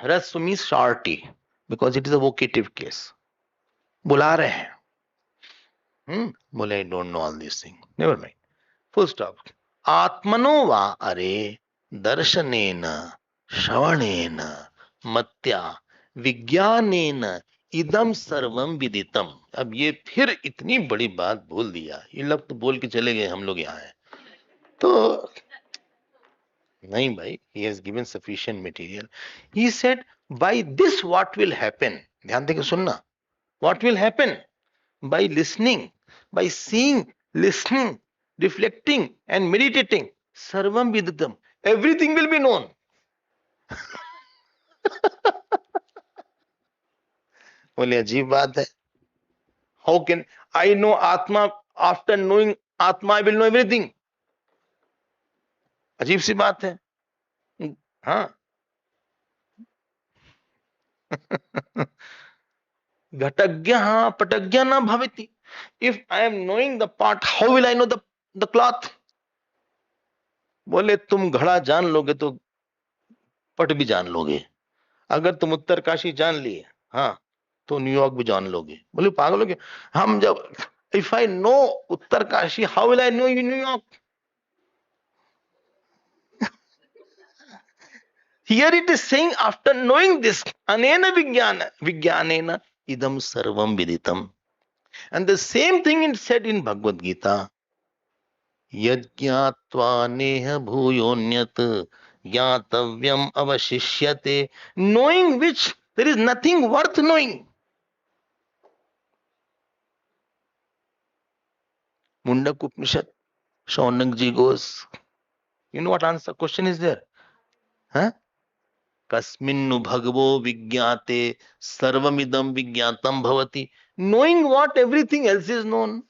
Rassu means shorty because it is a vocative case. बुला रहे हैं. बोले I don't know all these things. Never mind. Full stop. Atmano va are darshanena shravanena matya विज्ञानेन इदम सर्वम विदितम. अब ये फिर इतनी बड़ी बात बोल दिया. ये लोग तो बोल के चले गए हम लोग यहाँ हैं. तो नहीं भाई, he has given sufficient material. He said, by this what will happen? ध्यान देके सुनना. What will happen? By listening, by seeing, listening, reflecting and meditating, sarvam viditam. Everything will be known. बोले अजीब बात है. How can I know Atma? After knowing Atma, I will know everything. अजीब सी बात है. हाँ. घटज्ञ पटज्ञ न भवति. If I am knowing the part, how will I know the cloth? बोले तुम घड़ा जान लोगे तो पट भी जान लोगे. अगर तुम उत्तरकाशी जान लिए, हाँ, तो न्यूयॉर्क भी जान लोगे. बोले पागल हो गए हम. जब if I know Uttarkashi, how will I know New York? Here it is saying, after knowing this, anena vijnanena idam sarvam viditam. And the same thing is said in Bhagavad Gita. Yajñātvā neha bhūyonyat jnātavyam avashishyate. Knowing which there is nothing worth knowing. Mundak Upanishad, Shaunakji goes, you know what answer question is there? Huh? Kasminnu bhagavo vigyate sarvamidam vigyatam bhavati. Knowing what everything else is known.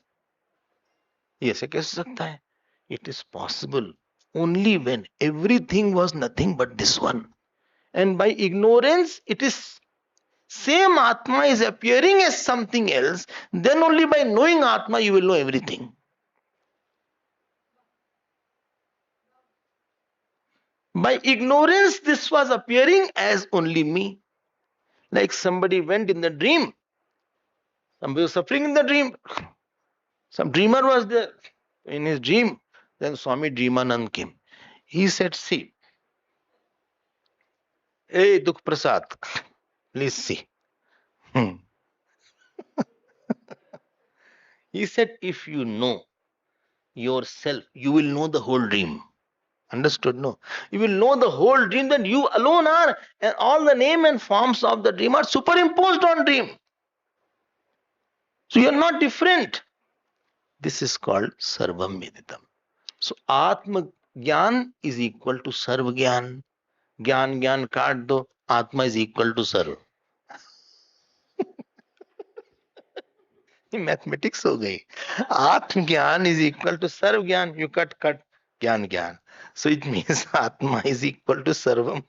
ये ऐसे कैसे सकता है? It is possible only when everything was nothing but this one. And by ignorance, it is same Atma is appearing as something else. Then only by knowing Atma, you will know everything. By ignorance, this was appearing as only me. Like somebody went in the dream. Somebody was suffering in the dream. Some dreamer was there in his dream. Then Swami Dreamanand came. He said, see, hey Dukh Prasad, please see. He said, if you know yourself, you will know the whole dream. Understood? No. You will know the whole dream that you alone are, and all the name and forms of the dream are superimposed on dream. So you are not different. This is called Sarvam Veditam. So Atma Gyan is equal to Sarva Gyan. Gyan Gyan kaat do, Atma is equal to Sarva. Mathematics हो गई. आत्म ज्ञान is equal to serve ज्ञान. You cut cut ज्ञान ज्ञान. So it means Atma is equal to Sarvam.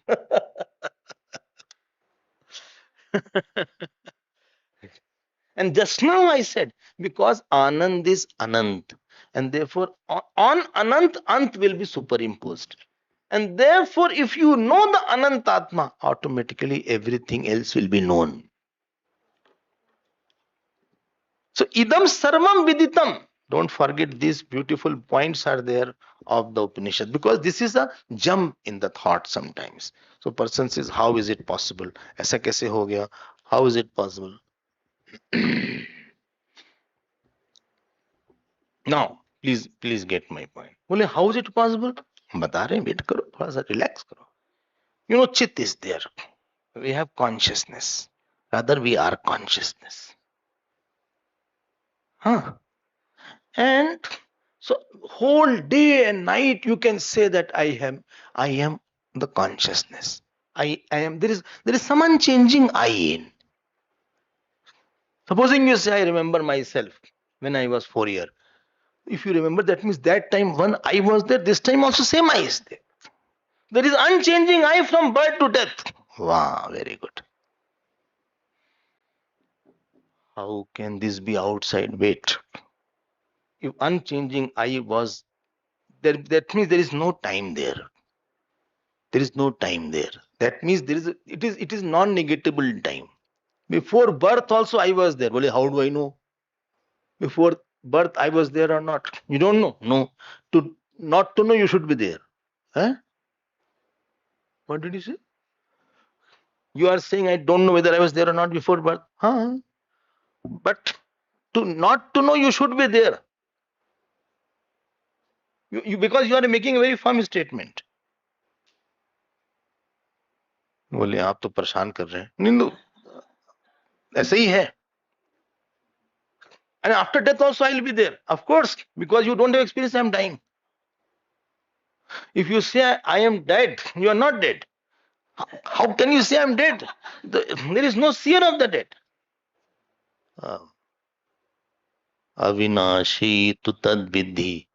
And just now I said, because Anand is Anant, and therefore on Anant, Ant will be superimposed. And therefore, if you know the Anant Atma, automatically everything else will be known. So idam sarvam viditam. Don't forget these beautiful points are there of the Upanishad, because this is a jump in the thought sometimes. So person says, how is it possible? ऐसा कैसे हो गया? How is it possible? Now, please get my point. बोले how is it possible? बता रहे हैं, wait करो, थोड़ा सा relax करो. You know, chit is there. We have consciousness. Rather, we are consciousness. Huh? And so whole day and night you can say that I am the consciousness. I am. There is some unchanging I in. Supposing you say, I remember myself when I was 4 years. If you remember, that means that time when I was there, this time also same I is there. There is unchanging I from birth to death. Wow, very good. How can this be outside? Wait. If unchanging I was there, that means there is no time there. There is no time there. That means it is non-negatable time. Before birth also I was there. Well, how do I know? Before birth I was there or not? You don't know? No. To not to know, you should be there. Huh? What did you say? You are saying I don't know whether I was there or not before birth. Huh? But to not to know, you should be there. You because you are making a very firm statement. बोले आप तो परेशान कर रहे हैं. नहीं, ऐसे ही है. And after death also I will be there. Of course, because you don't have experience, I am dying. If you say I am dead, you are not dead. How can you say I am dead? There is no seer of the dead. uh, avinashi tu tad vidhi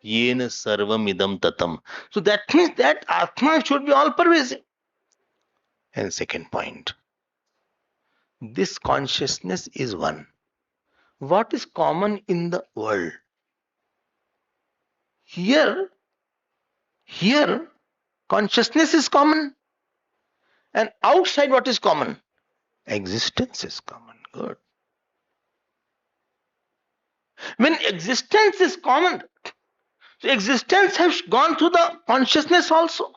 yena sarvam idam tatam. So that means that Atma should be all pervasive. And second point, this consciousness is one. What is common in the world? Here, here, consciousness is common. And outside, what is common? Existence is common. Good. When existence is common, so existence has gone through the consciousness also.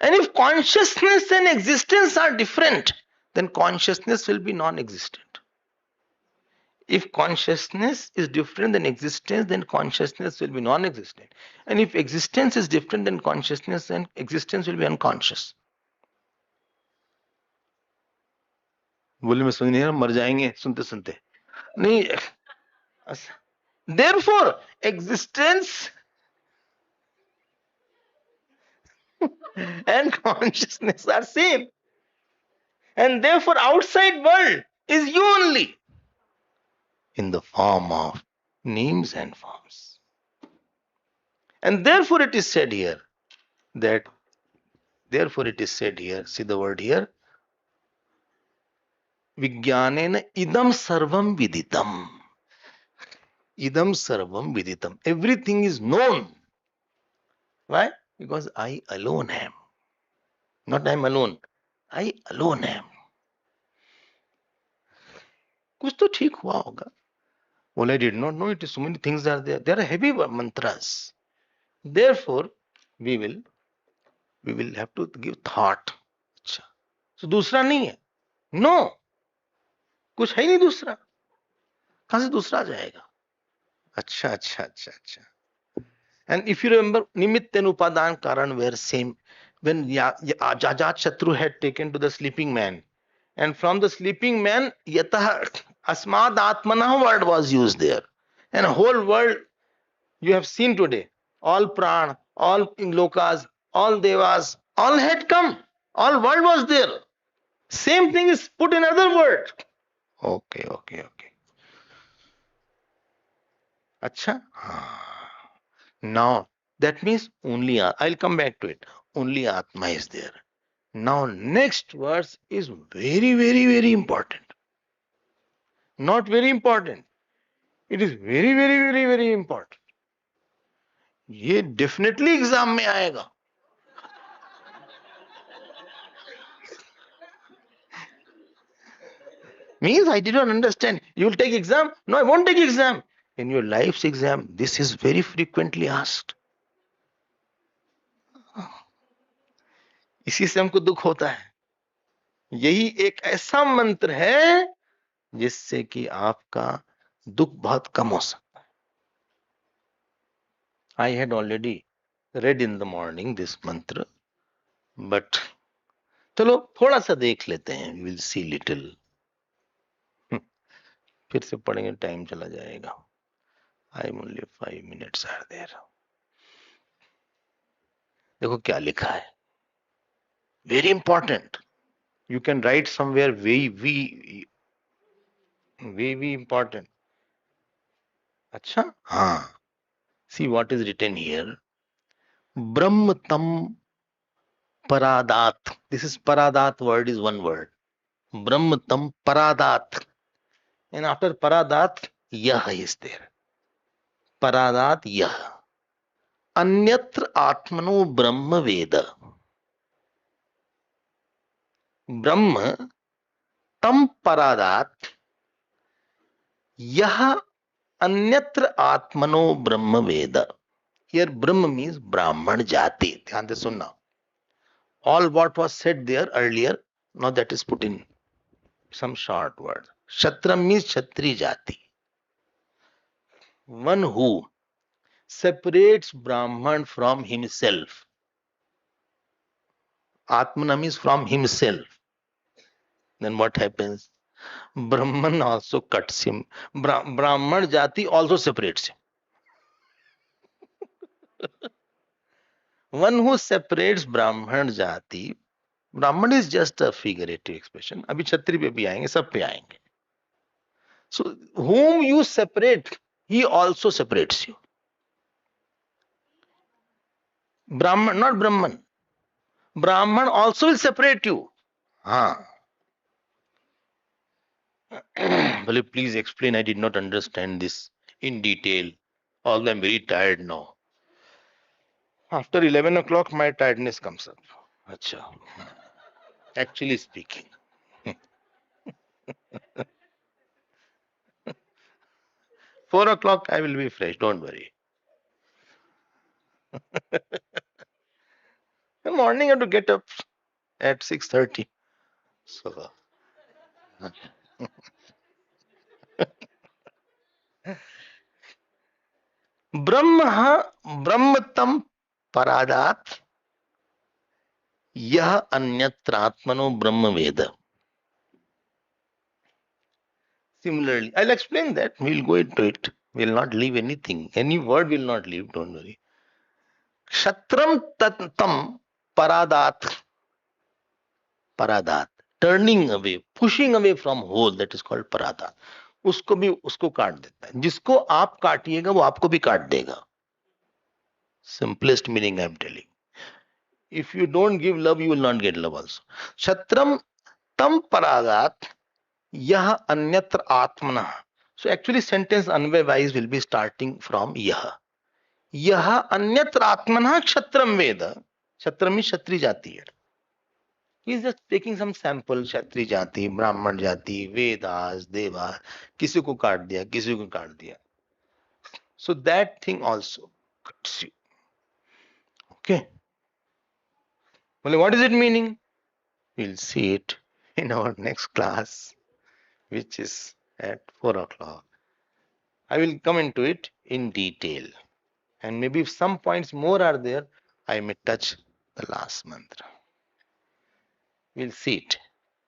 And if consciousness and existence are different, then consciousness will be non-existent. If consciousness is different than existence, then consciousness will be non-existent. And if existence is different than consciousness, then existence will be unconscious. बोले मैं सुन नहीं रहा, मर जाएंगे सुनते सुनते नहीं. Therefore, existence and consciousness are same. And therefore, outside world is you only in the form of names and forms. And therefore, it is said here that, see the word here, Vijnanena idam sarvam viditam. Idam sarvam viditam. Everything is known. Why? Because I alone am. Not I am alone. I alone am. कुछ तो ठीक हुआ होगा. Well, I did not know it. So many things are there. There are heavy mantras. Therefore, we will have to give thought. अच्छा. So दूसरा नहीं है. No. कुछ है ही नहीं दूसरा. कहां से दूसरा आ जाएगा? अच्छा अच्छा अच्छा अच्छा. And if you remember, Nimitta and Upadan Karan were same. When Ajat Shatru had taken to the sleeping man, and from the sleeping man, Yatah Asmad Atmanah word was used there. And whole world you have seen today, all Pran, all Lokas, all Devas, all had come. All world was there. Same thing is put in other word. Okay. Acha? Now, that means only, I'll come back to it. Only Atma is there. Now, next verse is very, very, very important. Not very important. It is very, very, very, very important. ये definitely exam में आएगा. Means I did not understand. You will take exam? No, I won't take exam. In your life's exam, this is very frequently asked. इसी से हमको दुख होता है. यही एक ऐसा मंत्र है जिससे कि आपका दुख बहुत कम हो सकता है. I had already read in the morning this mantra, but चलो थोड़ा सा देख लेते हैं. We will see little. फिर से पढ़ेंगे, टाइम चला जाएगा. I'm only 5 minutes are there. देखो क्या लिखा है. Very important. You can write somewhere very important. अच्छा, हाँ. See what is written here. Brahm tam paradat. This is paradat word is one word. Brahm tam paradat. And after paradat, yah is there. Paradat yah. Anyatra atmano brahma veda. Brahma tam paradat yah अन्यत्र आत्मनो ब्रह्म वेद. Here Brahma means Brahman Jati. ध्यान से सुनना. All what was said there earlier, now that is put in some short word. Kshatriya means Kshatri Jati. One who separates Brahman from himself. Atmana means from himself. Then what happens? Brahman also cuts him. Brahman Jati also separates him. One who separates Brahman Jati Brahman is just a figurative expression. अभी छत्री पे भी आएंगे, सब पे आएंगे. So whom you separate, he also separates you. Brahman, not Brahman. Brahman also will separate you. हाँ. Will you please explain? I did not understand this in detail. Although I'm very tired now. After 11 o'clock, my tiredness comes up. Acha. Actually speaking. 4 o'clock, I will be fresh. Don't worry. In the morning, I have to get up at 6:30. So, Brahma Brahma तम परादात यह अन्यत्रात्मनो ब्रह्म वेद. Similarly, I'll explain that. We'll go into it. We'll not leave anything. Any word will not leave. Don't worry. Kshatram tam paradat. Paradat. Turning away, pushing away from whole. That is called paradat. उसको भी उसको काट देता है. जिसको आप काटिएगा वो आपको भी काट देगा. Simplest meaning I am telling. If you don't give love, you will not get love also. Kshatram tam paradat yah anyatra atmana. So actually sentence Anvay wise will be starting from yah. यह अन्यत्र आत्मनः क्षत्रम वेद. क्षत्रम में क्षत्रिय जाति है. He is just taking some sample. क्षत्रिय जाति, ब्राह्मण जाति, वेदास, देवास, किसी को काट दिया, किसी को काट दिया. So that thing also cuts you. Okay. Well, what is it meaning? We'll see it in our next class, which is at 4 o'clock. I will come into it in detail. And maybe if some points more are there, I may touch the last mantra. We'll see it.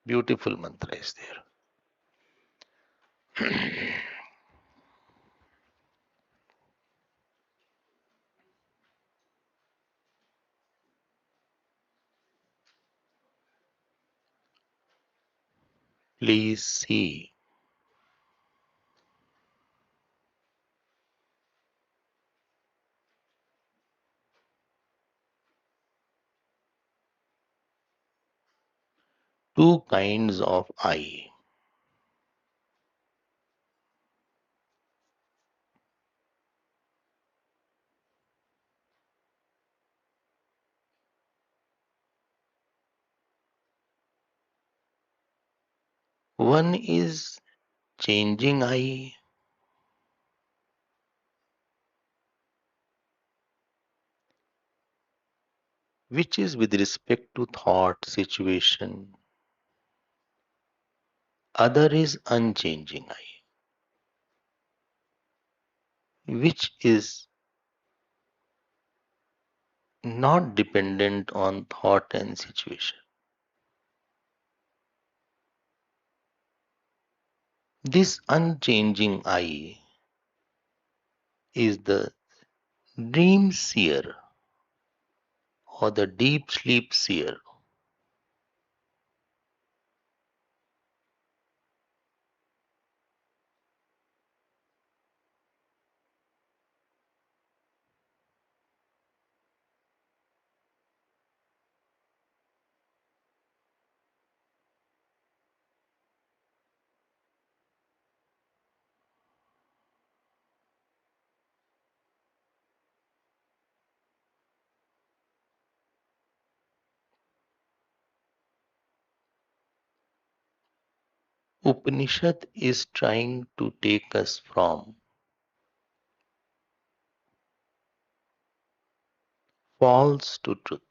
Beautiful mantra is there. Please see. Two kinds of I. One is changing I, which is with respect to thought, situation. Other is unchanging I, which is not dependent on thought and situation. This unchanging I is the dream seer or the deep sleep seer. Upanishad is trying to take us from false to truth,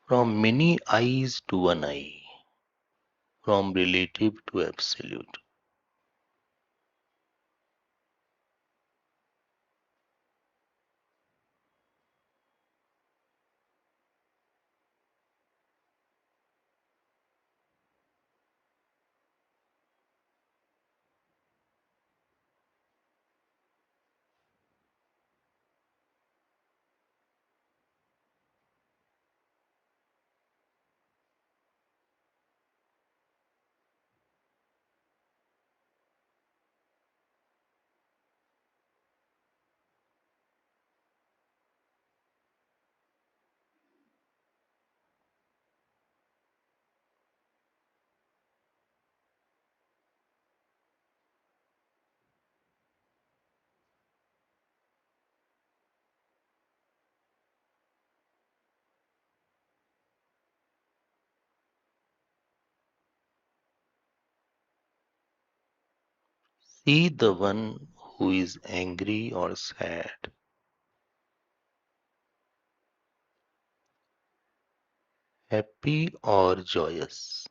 from many eyes to one eye, from relative to absolute. See the one who is angry or sad, happy or joyous.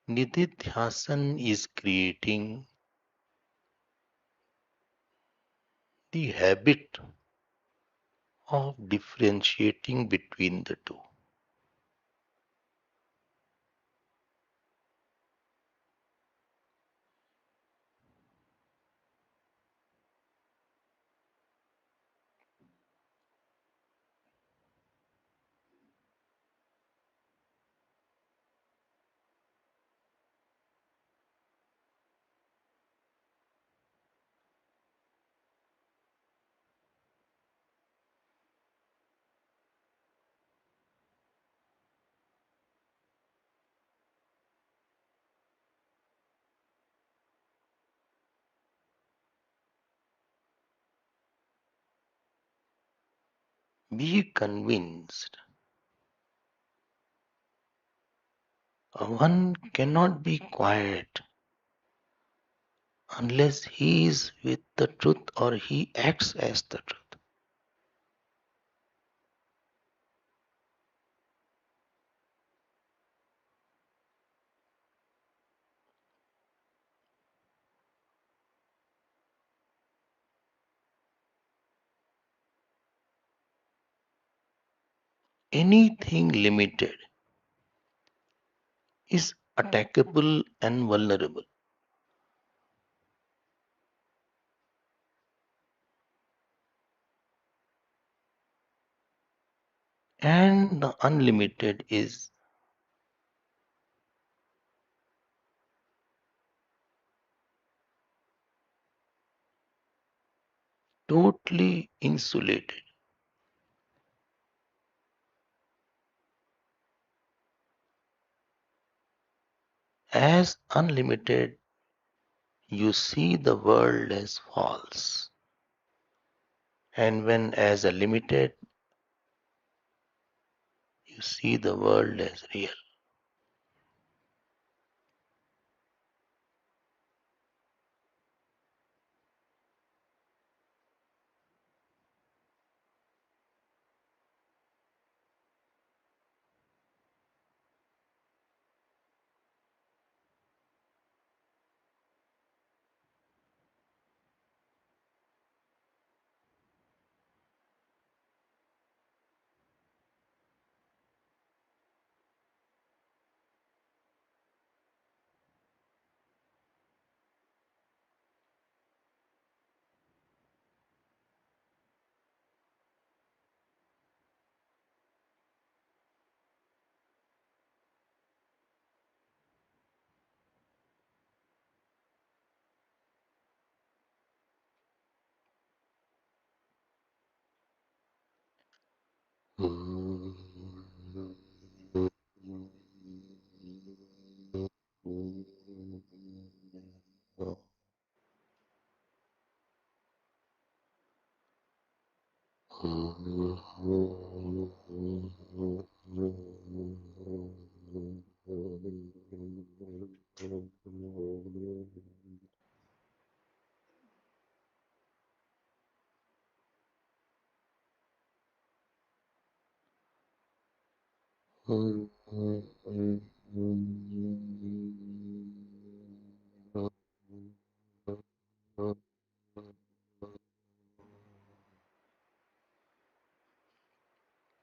Nididhyasan is creating the habit of differentiating between the two. Be convinced one cannot be quiet unless he is with the truth or he acts as the truth. Anything limited is attackable and vulnerable, and the unlimited is totally insulated. As unlimited, you see the world as false, and when as a limited, you see the world as real.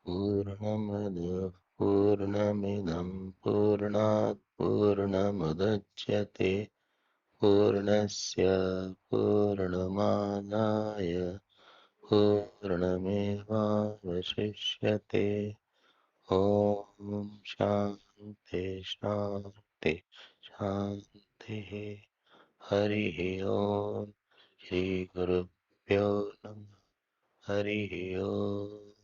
Purnamada Purnamidam Purnat Purnamudachyate Purnasya Purnamadaya Purnameva Vasishyate Om Shanti Shanti Shanti Hari Om Shri Guru Pyo Hari Om.